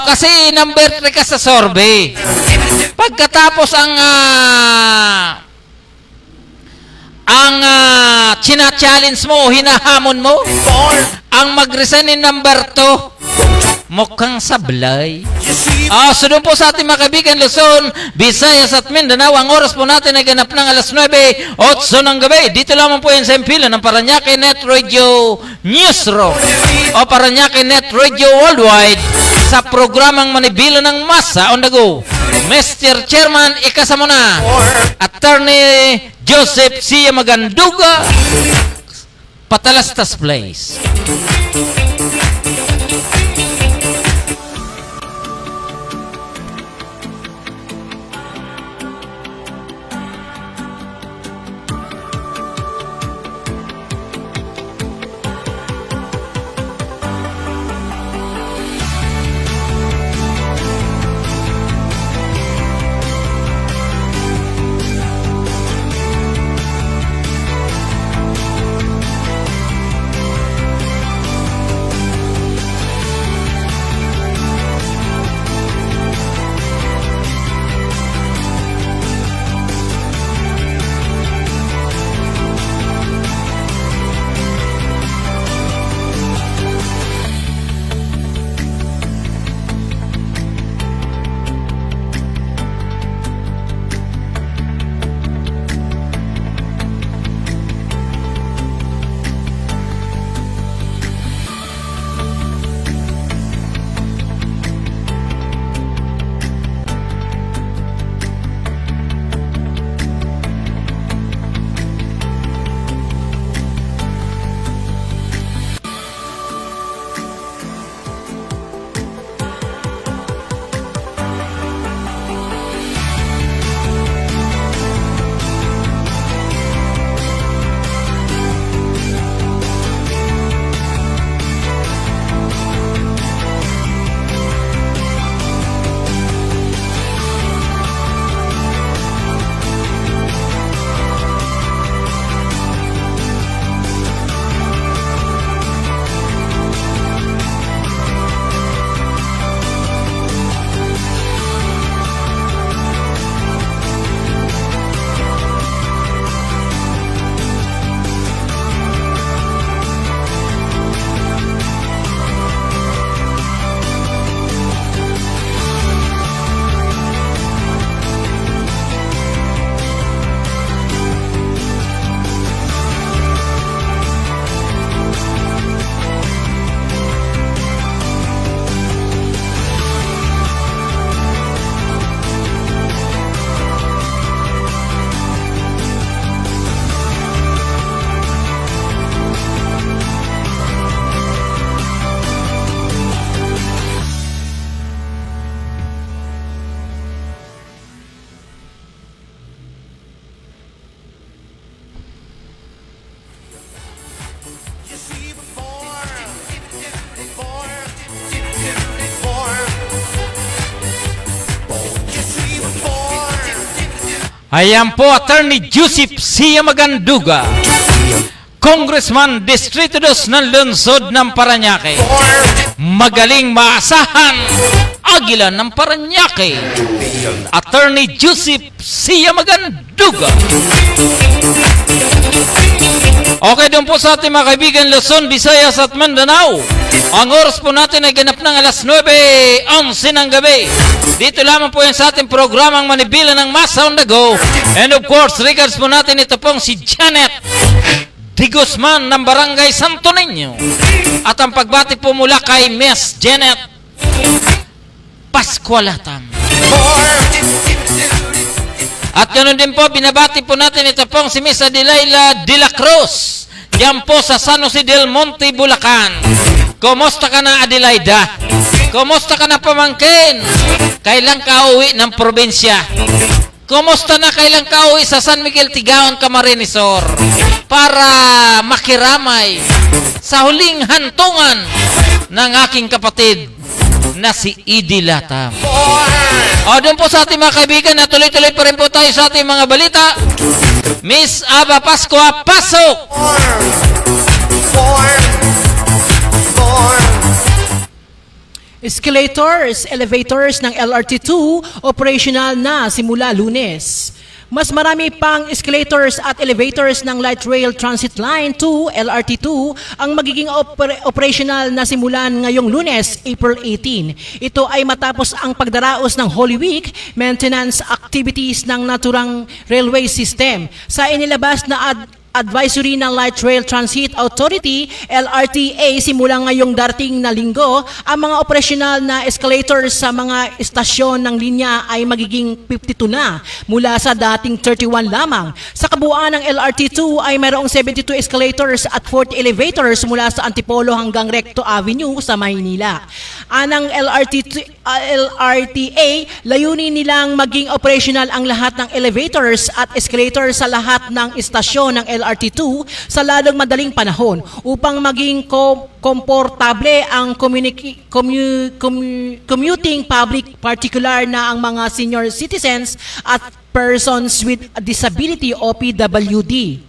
Kasi number 3 ka sa survey. Pagkatapos ang china-challenge mo o hinahamon mo, ang mag-resign ni number 2, mukhang sablay. So doon po sa ating mga kaibigan, Luzon, Visayas at Mindanao, ang oras po natin ay ganap ng alas 9:08 ng gabi. Dito lamang po yan sa impilo ng Paranaque Net Radio Newsroom o Paranaque Net Radio Worldwide sa programang Manibilo ng Masa on the Go. Mr. Chairman, ikasama na Attorney Joseph C. Maganduga, Patalastas Place. Ayan po, Attorney Joseph Sia Maganduga, Congressman Distrito 2 ng Lungsod ng Parañaque. Magaling maasahan, Agila ng Parañaque, Attorney Joseph Sia Maganduga. Okay, doon po sa ating mga kaibigan Luzon, Visayas at Mindanao. Ang oras po natin ay ganap ng alas 9:11 ng gabi. Dito lamang po yan sa ating programang Manibila ng Masa on the Go. And of course, regards po natin ito pong si Janet Di Guzman ng Barangay Santo Niño. At ang pagbati po mula kay Miss Janet Pascualatam. At ganoon din po, binabati po natin ito pong si Miss Adelaida de la Cruz. Diyan po sa San Jose del Monte, Bulacan. Kumusta ka na, Adelaida? Kumusta ka na, pamangkin? Kailan ka uwi ng probinsya? Kumusta na, kailan ka uwi sa San Miguel, Tigaon, Camarinesor? Para makiramay sa huling hantungan ng aking kapatid na si Idi Latam. O, doon po sa ating mga kaibigan na tuloy-tuloy pa rin po tayo sa ating mga balita. Miss Aba Pascua, pasok! Escalators, elevators ng LRT2 operational na simula Lunes. Mas marami pang escalators at elevators ng Light Rail Transit Line 2, LRT2, ang magiging operational na simulan ngayong Lunes, April 18. Ito ay matapos ang pagdaraos ng Holy Week, maintenance activities ng naturang railway system. Sa inilabas na advisory ng Light Rail Transit Authority, LRTA, simula ngayong darating na linggo, ang mga operational na escalators sa mga istasyon ng linya ay magiging 52 na mula sa dating 31 lamang. Sa kabuuan ng LRT2 ay mayroong 72 escalators at 40 elevators mula sa Antipolo hanggang Recto Avenue sa Maynila. Anang LRTA, layunin nilang maging operational ang lahat ng elevators at escalators sa lahat ng istasyon ng LRT2 sa lalong madaling panahon upang maging komportable ang commuting public, particular na ang mga senior citizens at persons with disability o PWD.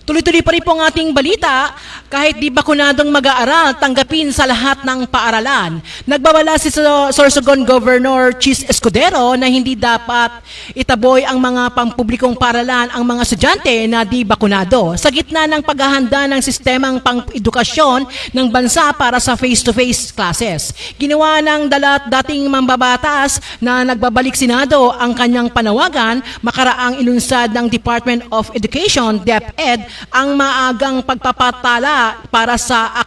Tuloy-tuloy pa rin po ang ating balita, kahit di bakunadong mag-aaral, tanggapin sa lahat ng paaralan. Nagbabala si Sorsogon Governor Chis Escudero na hindi dapat itaboy ang mga pampublikong paaralan ang mga estudyante na di bakunado. Sa gitna ng paghahanda ng sistemang pang-edukasyon ng bansa para sa face-to-face classes. Ginawa ng dating mambabatas na nagbabalik Senado ang kanyang panawagan, makaraang ilunsad ng Department of Education, DepEd, ang maagang pagpapatala para sa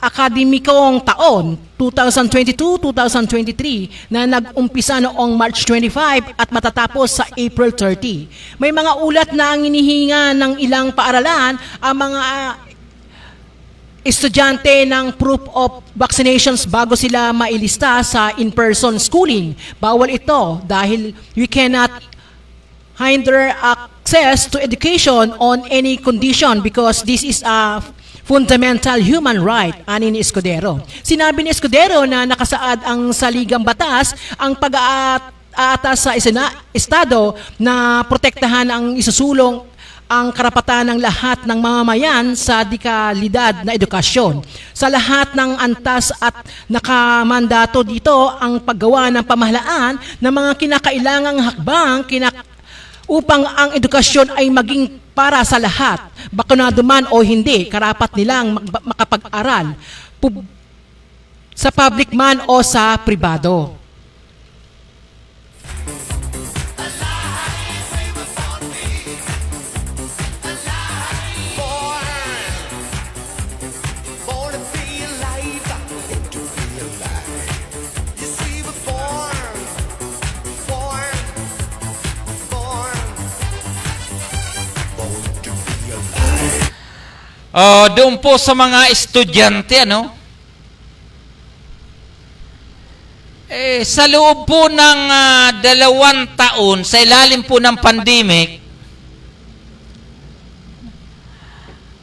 akademikong taon 2022-2023 na nag-umpisa noong March 25 at matatapos sa April 30. May mga ulat na ang inihinga ng ilang paaralan ang mga estudyante ng proof of vaccinations bago sila mailista sa in-person schooling. Bawal ito dahil we cannot hinder access to education on any condition because this is a fundamental human right, ani ni Escudero. Sinabi ni Escudero na nakasaad ang saligang batas ang pag-aatas sa estado na protektahan ang isusulong ang karapatan ng lahat ng mamamayan sa dekalidad na edukasyon. Sa lahat ng antas at nakamandato dito ang paggawa ng pamahalaan ng mga kinakailangang hakbang upang ang edukasyon ay maging para sa lahat, bakunado man o hindi, karapat nilang makapag-aral sa public man o sa pribado. Doon po sa mga estudyante, sa loob po ng 2 taon, sa ilalim po ng pandemic,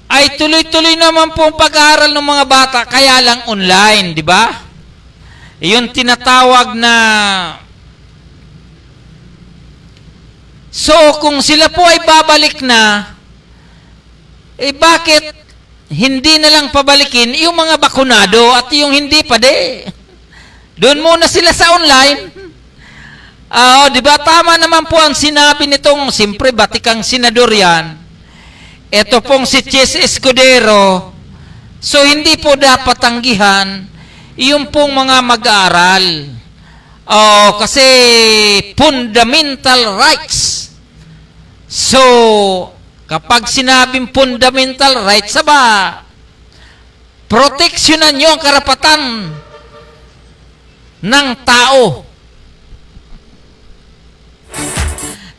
ay tuloy-tuloy naman po ang pag-aaral ng mga bata, kaya lang online, di ba? Yung tinatawag na So, kung sila po ay babalik na, bakit hindi na lang pabalikin yung mga bakunado at yung hindi pa de? Doon muna sila sa online. Di ba? Tama naman po ang sinabi nitong, siyempre, batikang senador yan. Ito pong si Chis Escudero. So, hindi po dapat tanggihan yung pong mga mag-aaral. Kasi fundamental rights. So, kapag sinabing fundamental rights, proteksyonan nyo ang karapatan ng tao.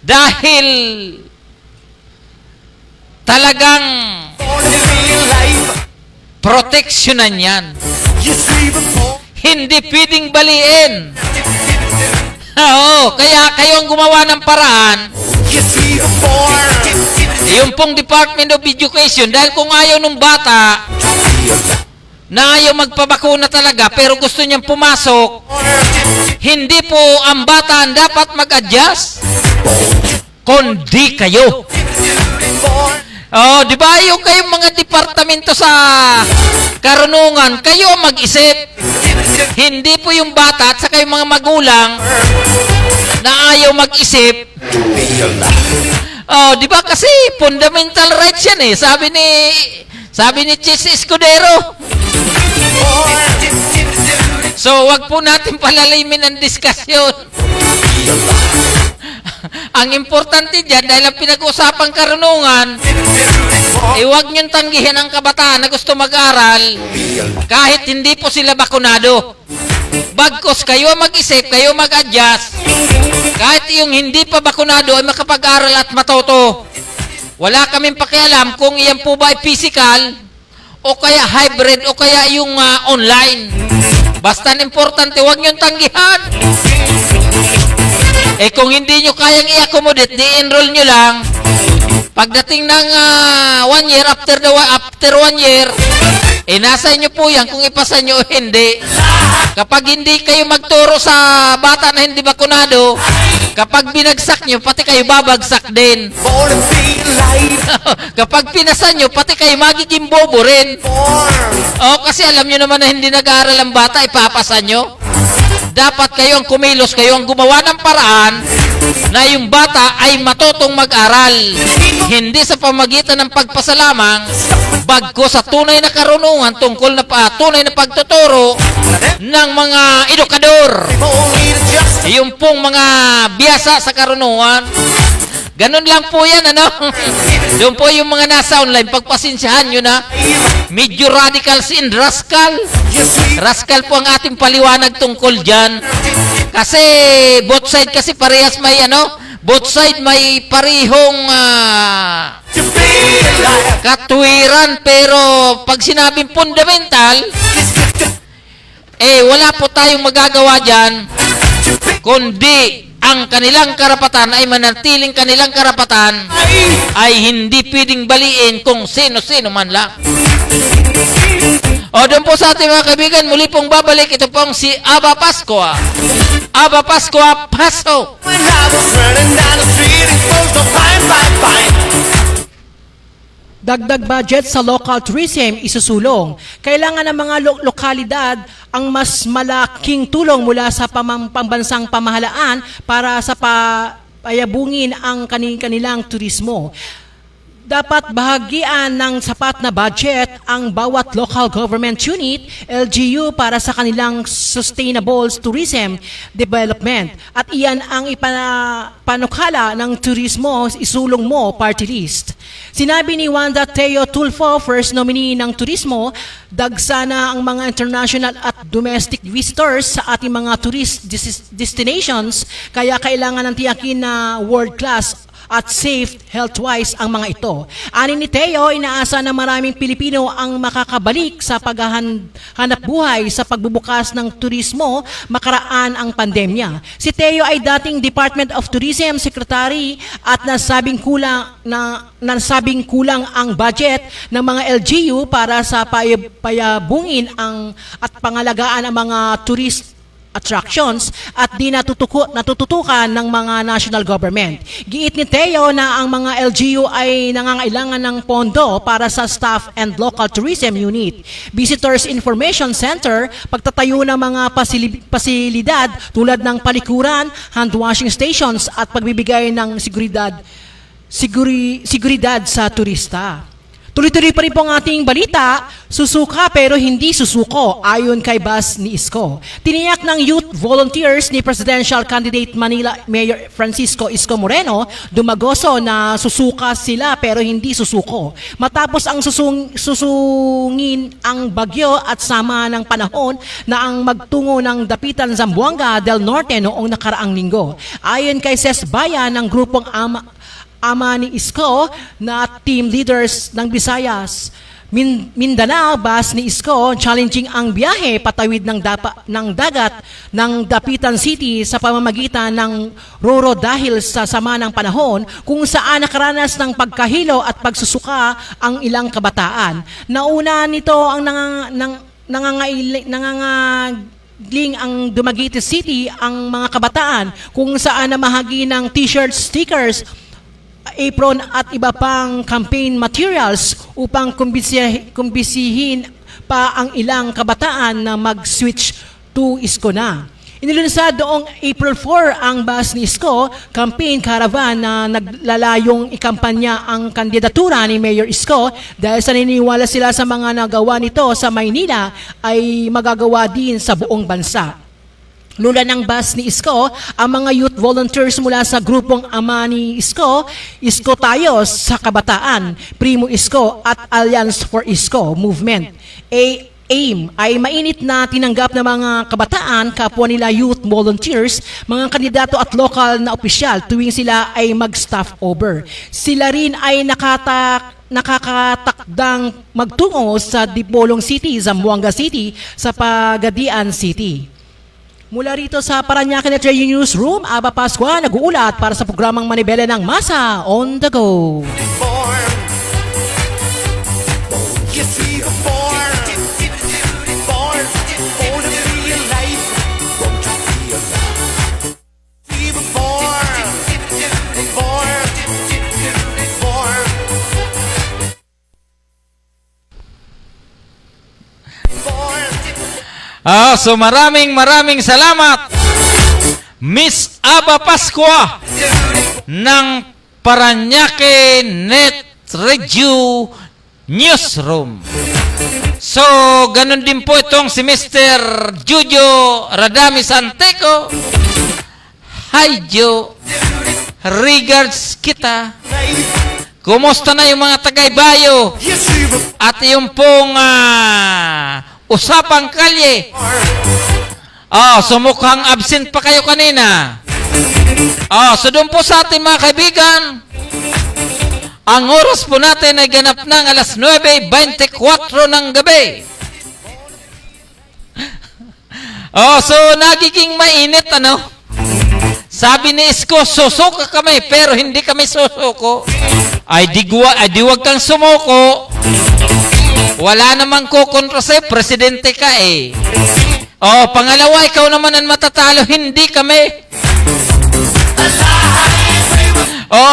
Dahil talagang proteksyonan yan. Hindi pwedeng baliin. Kaya kayo ang gumawa ng paraan. Yung pong Department of Education, dahil kung ayaw ng bata na ayaw magpabakuna talaga pero gusto niyang pumasok, hindi po ang bata ang dapat mag-adjust, kundi kayo. Di ba yung kayong mga departamento sa karunungan, kayo mag-isip. Hindi po yung bata at saka yung mga magulang na ayaw mag-isip. Di ba kasi fundamental rights yan eh. Sabi ni Chis Escudero. So, wag po natin palalimin ang diskusyon. Ang importante dyan, dahil ang pinag-usapang karunungan, huwag niyong tanggihan ang kabataan na gusto mag-aral kahit hindi po sila bakunado. Bagkos kayo mag-isip, kayo mag-adjust. Kahit yung hindi pa bakunado ay makapag-aral at matuto. Wala kaming pakialam kung iyan po ba ay physical o kaya hybrid o kaya yung online. Basta importante, huwag niyong tanggihan. Kung hindi nyo kayang i-accommodate, di-enroll nyo lang. Pagdating ng 1 year, after 1 year, nasa inyo po yan kung ipasa nyo o hindi. Kapag hindi kayo magturo sa bata na hindi bakunado, kapag binagsak nyo, pati kayo babagsak din. Kapag pinasan nyo, pati kayo magiging bobo rin. Kasi alam nyo naman na hindi nag-aaral ang bata, ipapasa nyo. Dapat kayo ang kumilos, kayo ang gumawa ng paraan na yung bata ay matutong mag-aral. Hindi sa pamagitan ng pagpasalamang, bagko sa tunay na karunungan tungkol na tunay na pagtuturo ng mga edukador. Yung pong mga biyasa sa karunungan. Ganun lang po yan, Doon po yung mga nasa online, pagpasensyahan nyo na. Medyo radicals in rascal. Rascal po ang ating paliwanag tungkol dyan. Kasi both side kasi parehas may both side may parihong katwiran, pero pag sinabing fundamental, wala po tayong magagawa dyan, kundi ang kanilang karapatan ay manatiling kanilang karapatan ay hindi pwedeng baliin kung sino-sino man lang. Doon po sa ating mga kaibigan, muli pong babalik. Ito pong si Aba Pascua. Aba Pascua, paso! When I was running down the street, it was the fine, fine, fine. Dagdag budget sa local tourism isusulong. Kailangan ng mga lokalidad ang mas malaking tulong mula sa pambansang pamahalaan para sa payabungin ang kanilang turismo. Dapat bahagian ng sapat na budget ang bawat local government unit, LGU, para sa kanilang sustainable tourism development. At iyan ang ipanukala ng turismo isulong mo party list. Sinabi ni Wanda Teo Tulfo, first nominee ng turismo, dagsana ang mga international at domestic visitors sa ating mga tourist destinations, kaya kailangan ng tiyakin na world-class at safe health-wise ang mga ito. Ani ni Teo, inaasa na maraming Pilipino ang makakabalik sa paghahanap buhay sa pagbubukas ng turismo makaraan ang pandemya. Si Teo ay dating Department of Tourism Secretary at nasabing kulang ang budget ng mga LGU para sa payabungin at pangalagaan ang mga attractions at di natututukan ng mga national government. Giit ni Teo na ang mga LGU ay nangangailangan ng pondo para sa staff and local tourism unit, visitors information center, pagtatayo ng mga pasilidad tulad ng palikuran, hand washing stations at pagbibigay ng seguridad sa turista. Tuloy-tuloy pa rin po ang ating balita, susuka pero hindi susuko ayon kay Bas ni Isko. Tiniyak ng youth volunteers ni Presidential Candidate Manila Mayor Francisco Isko Moreno Dumagoso na susuka sila pero hindi susuko. Matapos ang susungin ang bagyo at sama ng panahon na ang magtungo ng dapitan Zamboanga del Norte noong nakaraang linggo. Ayon kay Ses Bayan ng grupong ama ni Isko na team leaders ng Visayas, Mindanao, Bas ni Isko, challenging ang biyahe patawid ng dagat ng Dapitan City sa pamamagitan ng Roro dahil sa sama ng panahon kung saan nakaranas ng pagkahilo at pagsusuka ang ilang kabataan. Nauna nito ang nangangailing ang Dumaguete City ang mga kabataan kung saan namahagi ng t-shirt, stickers, apron at iba pang campaign materials upang kumbisihin pa ang ilang kabataan na mag-switch to Isko na. Inilunsad noong April 4 ang Bas ni Isko campaign caravan na naglalayong ikampanya ang kandidatura ni Mayor Isko dahil sa naniniwala sila sa mga nagawa nito sa Maynila ay magagawa din sa buong bansa. Lula ng Bas ni Isko, ang mga youth volunteers mula sa grupong ama ni Isko, Isko Tayo sa Kabataan, Primo Isko at Alliance for Isko Movement. AIM ay mainit na tinanggap ng mga kabataan, kapwa nila youth volunteers, mga kandidato at lokal na opisyal tuwing sila ay mag-staff over. Sila rin ay nakakatakdang magtungo sa Dipolong City, Zamboanga City, sa Pagadian City. Mula rito sa Parañaque na Trade Newsroom, Aba Pascua nag-uulat para sa programang Manibela ng Masa on the Go. Born. You see the born. Born. Born to be alive. Born to be alive. See the born. Born. Born. Born. So maraming salamat, Miss Aba Pascua ng Parañaque Net Radio Newsroom. So, ganun din po itong si Mr. Jojo Radami Santeco. Hi, Joe. Regards kita. Kumusta na yung mga tagaybayo? You see the At yung pong usapang kalye. So mukhang absent pa kayo kanina. So doon po sa ating mga kaibigan, ang oras po natin ay ganap ng alas 9:24 ng gabi. So nagiging mainit, ano? Sabi ni Isko, susuko kami, pero hindi kami susuko. Ay di wag kang sumuko. Wala namang kukontra sa'yo, presidente ka eh. Pangalawa, ikaw naman ang matatalo, hindi kami.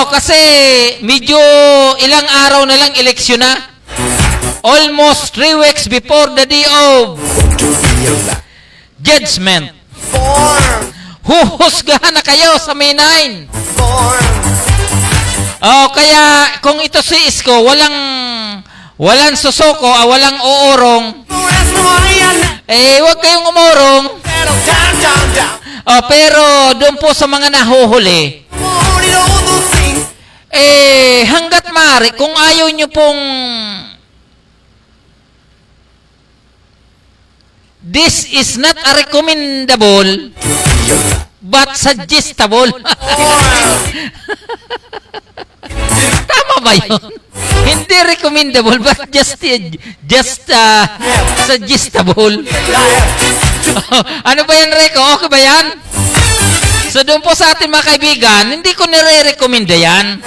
Kasi medyo ilang araw na lang eleksyon na. Almost 3 weeks before the day of judgment. Huhusgahan na kayo sa May 9. Kaya kung ito si Isko, walang susuko, walang uurong. Huwag kayong umurong. Pero doon po sa mga nahuhuli, hanggat maaari, kung ayaw nyo pong this is not a recommendable but suggestible. Tama ba yun? Hindi recommendable but just suggestible. Ano ba yan, Rico? Okay ba yan? So doon po sa ating mga kaibigan, hindi ko nire-recommenda yan.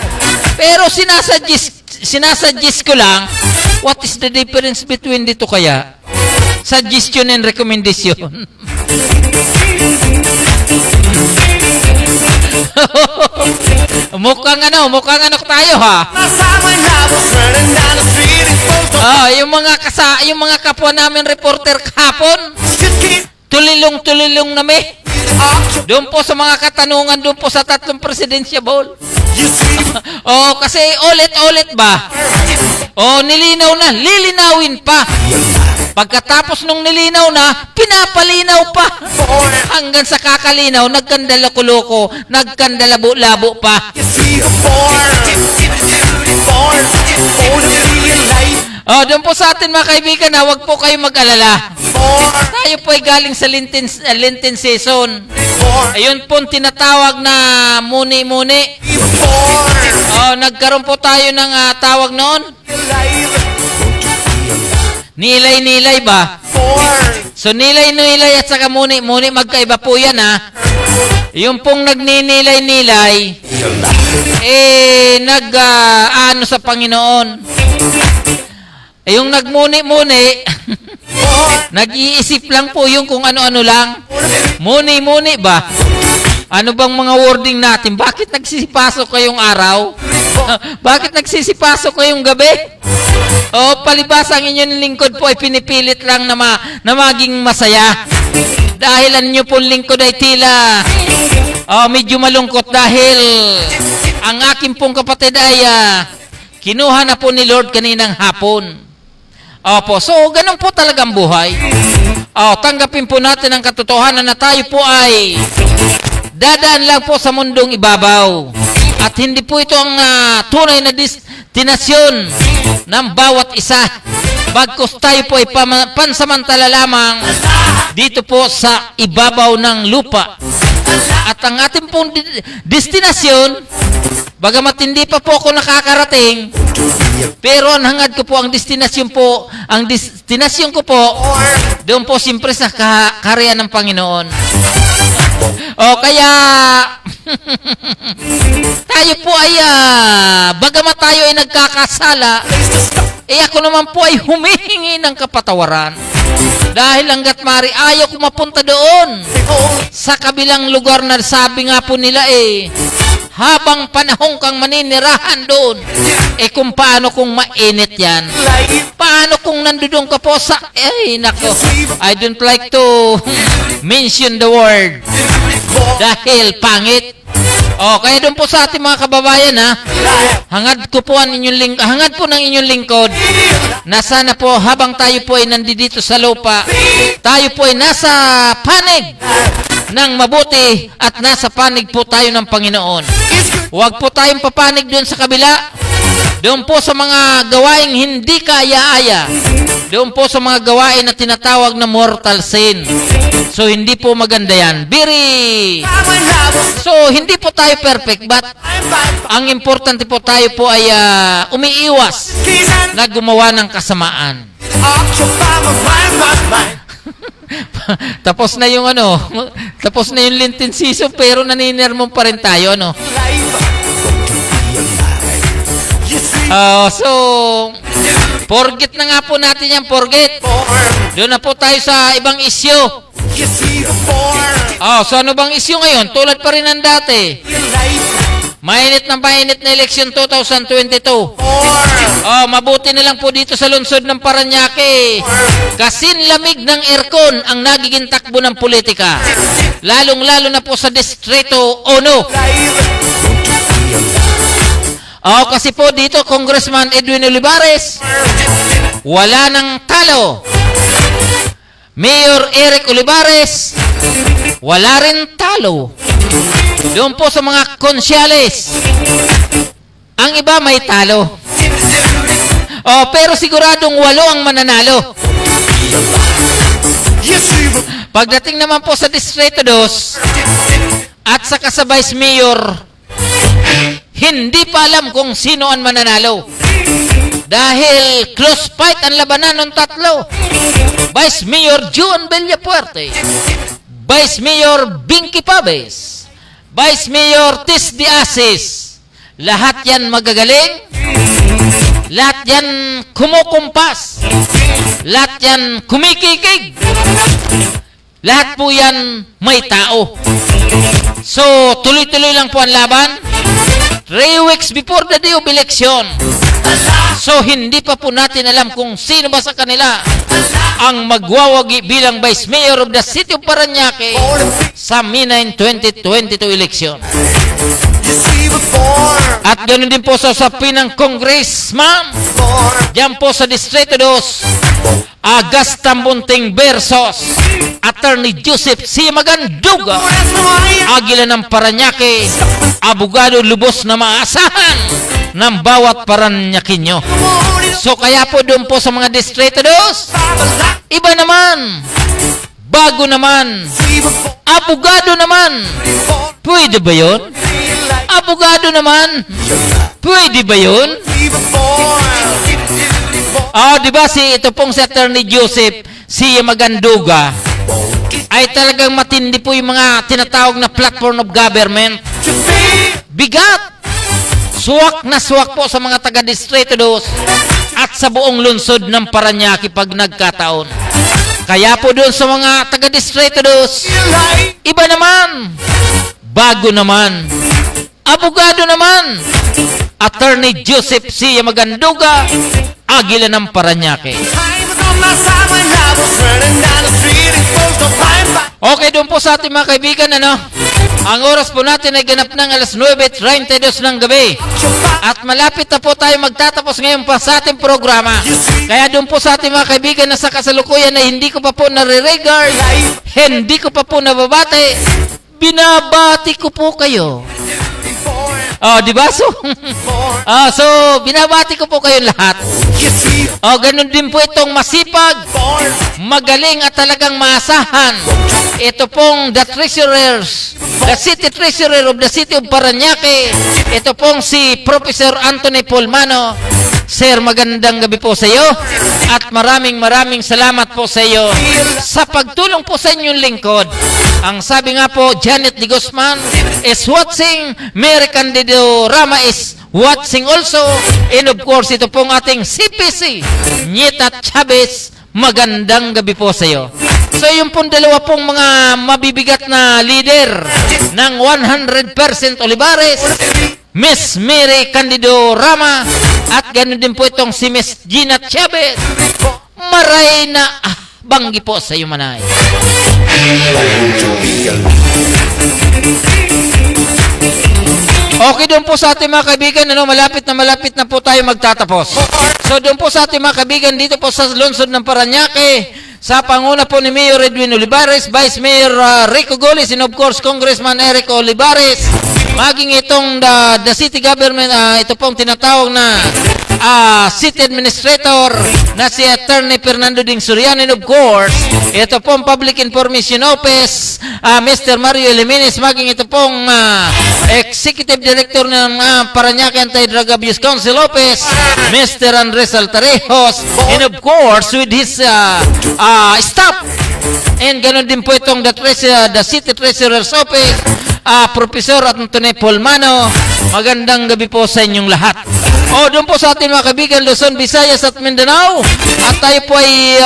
Pero sinasuggest ko lang, what is the difference between dito kaya? Suggestion and recommendation. mukhang ano tayo ha. Last time when I was running down the street, it was the Yung mga kapwa namin reporter kahapon, tulilong nami. auction. Doon po sa mga katanungan, doon po sa 3 presidentiable. You see, Kasi ulit-ulit ba? Lilinawin pa. Pagkatapos nung nilinaw na, pinapalinaw pa. Hanggang sa kakalinaw, nagkandala-kuloko, nagkandalabo-labo pa. you see the born for the real life. Doon po sa atin mga kaibigan na huwag po kayo mag-alala. Born, Tayo po ay galing sa Lenten season. born, Ayun po tinatawag na muni-muni. born, Nagkaroon po tayo ng tawag noon. alive, Nilay-nilay ba? born, So nilay-nilay at saka muni-muni magkaiba po yan ha. Yung pong nagninilay-nilay, ano sa Panginoon. Yung nagmuni-muni, nag-iisip lang po yung kung ano-ano lang. Muni-muni ba? Ano bang mga wording natin? Bakit nagsisipasok kayong araw? Bakit nagsisipasok kayong gabi? Palibas ang inyong lingkod po ay pinipilit lang na maging masaya. Dahil ang inyo pong lingkod ay tila medyo malungkot dahil ang aking pong kapatid ay kinuha na po ni Lord kaninang hapon. So ganun po talagang buhay. Tanggapin po natin ang katotohanan na tayo po ay dadaan lang po sa mundong ibabaw. At hindi po ito ang tunay na destinasyon ng bawat isa. Bagkus tayo po ay pansamantala lamang dito po sa ibabaw ng lupa. At ang ating pong destinasyon, bagamat hindi pa po ako nakakarating, pero ang hangad ko po, ang destinasyon ko po, doon po siyempre sa kaharian ng Panginoon. Kaya tayo po ay bagamat tayo ay nagkakasala, ako naman po ay humihingi ng kapatawaran. Dahil hanggat mari ayaw ko mapunta doon sa kabilang lugar na sabi nga po nila habang panahon kang maninirahan doon, kung paano kung mainit yan? Paano kung nandoon ka po sa, nako, I don't like to mention the word. Dahil pangit. Kaya doon po sa ating mga kababayan hangad po ng inyong lingkod na sana po habang tayo po ay nandito sa lupa, tayo po ay nasa panig ng mabuti at nasa panig po tayo ng Panginoon. Huwag po tayong papanig doon sa kabila. Doon po sa mga gawaing hindi kaaya-aya. Doon po sa mga gawain na tinatawag na mortal sin. So, hindi po maganda yan. So, hindi po tayo perfect, but ang importante po tayo po ay umiiwas na gumawa ng kasamaan. Tapos na yung tapos na yung Lenten season, pero naninermon pa rin tayo, So, forget na nga po natin yan, forget. Doon na po tayo sa ibang issue. So ano bang issue ngayon? Tulad pa rin ng dati. Mainit na election 2022. Mabuti na lang po dito sa lungsod ng Parañaque. Kasinlamig ng aircon ang nagiging takbo ng politika. Lalong-lalo na po sa Distrito 1. Kasi po dito, Congressman Edwin Olivares, wala nang talo. Mayor Eric Olivares, wala rin talo. Doon po sa mga konsyales, ang iba may talo. Pero siguradong 8 ang mananalo. Pagdating naman po sa Distrito 2 at sa Vice Mayor, hindi pa alam kung sino ang mananalo. Dahil close fight ang labanan ng 3. Vice Mayor Juan Villapuerte, Vice Mayor Binky Pabes, Vice Mayor Tis de Asis. Lahat yan magagaling. Lahat yan kumukumpas. Lahat yan kumikikig. Lahat po yan may tao. So, tuloy-tuloy lang po ang laban. 3 weeks before the day of election. So, hindi pa po natin alam kung sino ba sa kanila ang magwawagi bilang Vice Mayor of the City of Parañaque sa May 9, 2022 election. At ganoon din po sa usapin ng Congress, ma'am. Diyan po sa Distrito 2, Agasta Bunting versus Attorney Joseph C. Maganduga, Agila ng Parañaque, abogado lubos na maasahan ng bawat Parañaqueño. So kaya po doon po sa mga Distrito 2, iba naman, bago naman, abogado naman. Pwede ba yun? Abogado naman. Pwede ba yun? Di ba ito pong si Attorney Joseph C. Maganduga ay talagang matindi po yung mga tinatawag na platform of government. Bigat. Suwak na suwak po sa mga taga-Distrito 2 at sa buong lungsod ng Parañaque pag nagkataon. Kaya po doon sa mga taga-Distrito 2, iba naman, bago naman, abogado naman, Attorney Joseph C. Maganduga, Agila ng Parañaque. Okay, doon po sa ating mga kaibigan, ang oras po natin ay ganap ng alas 9:32 ng gabi. At malapit na po tayo magtatapos ngayon pa sa ating programa. Kaya doon po sa ating mga kaibigan na sa kasalukuyan na hindi ko pa po nare-regard, hindi ko pa po nababate, binabati ko po kayo. Di ba? So, binabati ko po kayo lahat. Ganun din po itong masipag, magaling at talagang maasahan. Ito pong the City Treasurer of the City of Parañaque. Ito pong si Professor Anthony Polmano. Sir, magandang gabi po sa iyo. At maraming salamat po sa iyo sa pagtulong po sa inyong lingkod. Ang sabi nga po, Janet de Guzman is watching, Mary Candido Rama is watching also, and of course, ito pong ating CPC, Nieta Chavez, magandang gabi po sa iyo. So, yung pong dalawa pong mga mabibigat na leader ng 100% Olivares, Miss Mary Candido Rama, at ganoon din po itong si Miss Gina Chavez, maray na banggi po sa iyo, manay. Okay, doon po sa ating mga kaibigan, malapit na po tayo magtatapos. So, doon po sa ating mga kaibigan, dito po sa lungsod ng Parañaque, sa panguna po ni Mayor Edwin Olivares, Vice Mayor Rico Goles, and of course, Congressman Eric Olivares, maging itong the city government, ito pong tinatawag na city administrator na si Attorney Fernando Ding Soriano, and of course, ito pong Public Information Office, Mr. Mario Jimenez, maging ito pong Executive Director ng Parañaque Anti-Drug Abuse Council Office, Mr. Andres Altarejos, and of course, with his staff. And ganoon din po itong the City Treasurer's Office, Professor Anthony Polmano. Magandang gabi po sa inyong lahat. Doon po sa ating mga kaibigan, Luzon, Visayas at Mindanao. At tayo po ay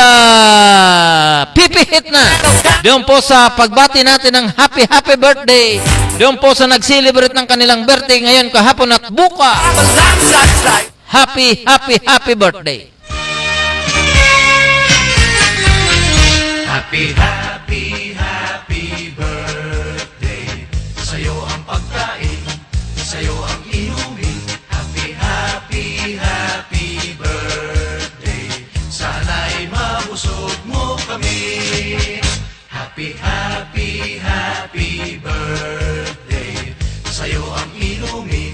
pipihit na doon po sa pagbati natin ng happy birthday. Doon po sa nag-celebrate ng kanilang birthday ngayon, kahapon at buka. Happy birthday. Happy birthday. Sa'yo ang pagkain, sa'yo ang inumin. Happy birthday. Sana'y mabusog mo kami. Happy birthday. Sa'yo ang inumin,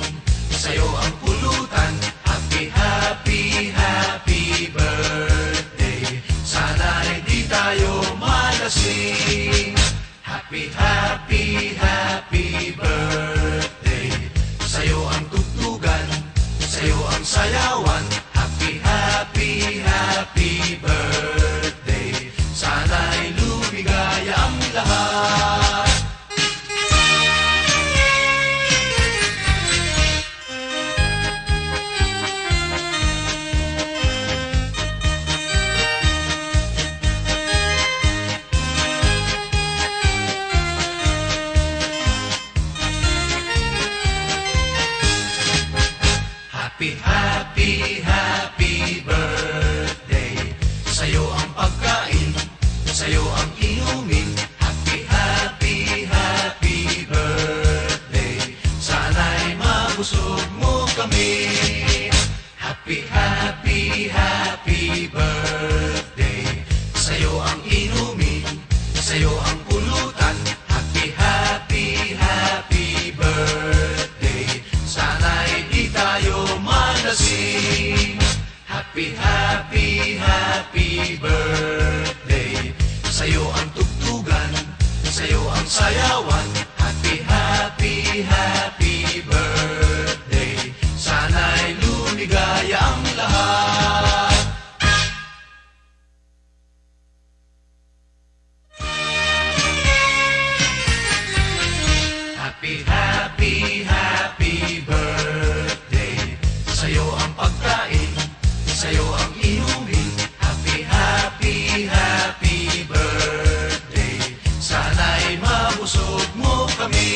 sa'yo ang pulutan. Happy birthday. Sana'y di tayo malasing. Happy birthday. Sa'yo ang tugtugan, sa'yo ang sayawan. Happy birthday. Sana'y lumigaya ang lahat. happy, happy birthday. Sa'yo ang inumin, sa'yo ang pulutan. Happy, happy, happy birthday. Sana'y di tayo malasing. Happy, happy, happy birthday. Sa'yo ang tugtugan, sa'yo ang sayawan. Happy, happy, happy birthday. Sana'y lumigaya ang lahat. Happy, happy, happy birthday. Sa'yo ang pagkain, sa'yo ang inumin. Happy, happy, happy birthday. Sana'y mabusog mo kami.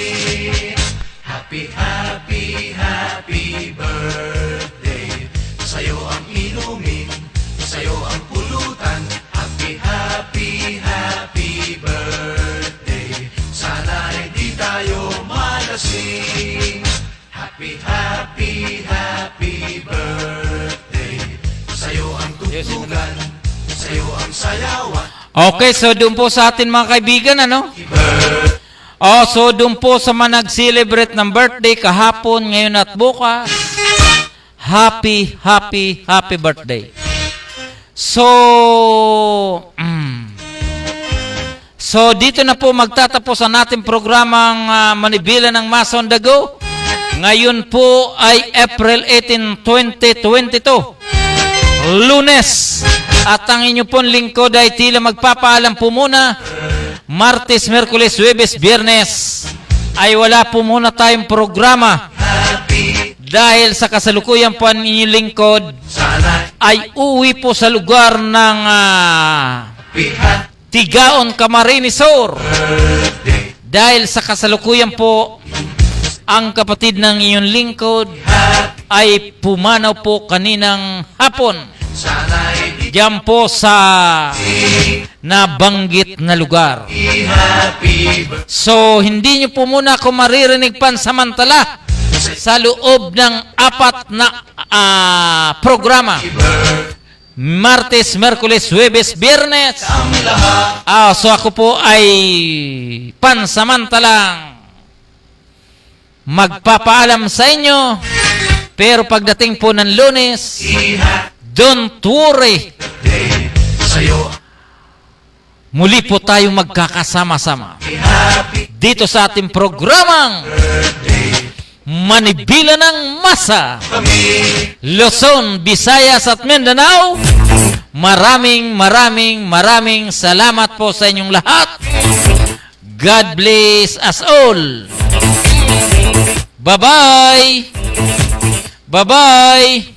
Happy, happy, happy birthday. Sa'yo ang inumin, sa'yo ang pulutan. Happy, happy, happy birthday. Sana'y di tayo malasing. Happy, happy, happy birthday. Sa'yo ang tugtugan, sa'yo ang sayawan. Okay, so doon po sa atin mga kaibigan, ano? So doon po sa mga nag-celebrate ng birthday kahapon, ngayon at bukas, happy, happy, happy birthday. So dito na po magtatapos ang ating programang Manibela ng Masa on the Go. Ngayon po ay April 18, 2022. Lunes. At ang inyo pong lingkod ay tila magpapaalam po muna. Martes, Merkules, Huwebes, Biyernes ay wala po muna tayong programa. Dahil sa kasalukuyan po ang inyong lingkod ay uwi po sa lugar ng Tigaon, Camarines Sur. Dahil sa kasalukuyan po ang kapatid ng inyong lingkod ay pumanaw po kaninang hapon. Diyan po sa nabanggit na lugar. So, hindi nyo po muna ako maririnig pansamantala sa loob ng 4 na programa. Martes, Merkules, Huwebes, Biyernes. So, ako po ay pansamantalang magpapaalam sa inyo. Pero pagdating po ng Lunes, don't worry. Muli po tayong magkakasama-sama dito sa ating programang Manibela ng Masa, Luzon, Visayas at Mindanao. Maraming salamat po sa inyong lahat. God bless us all. Bye-bye. Bye-bye.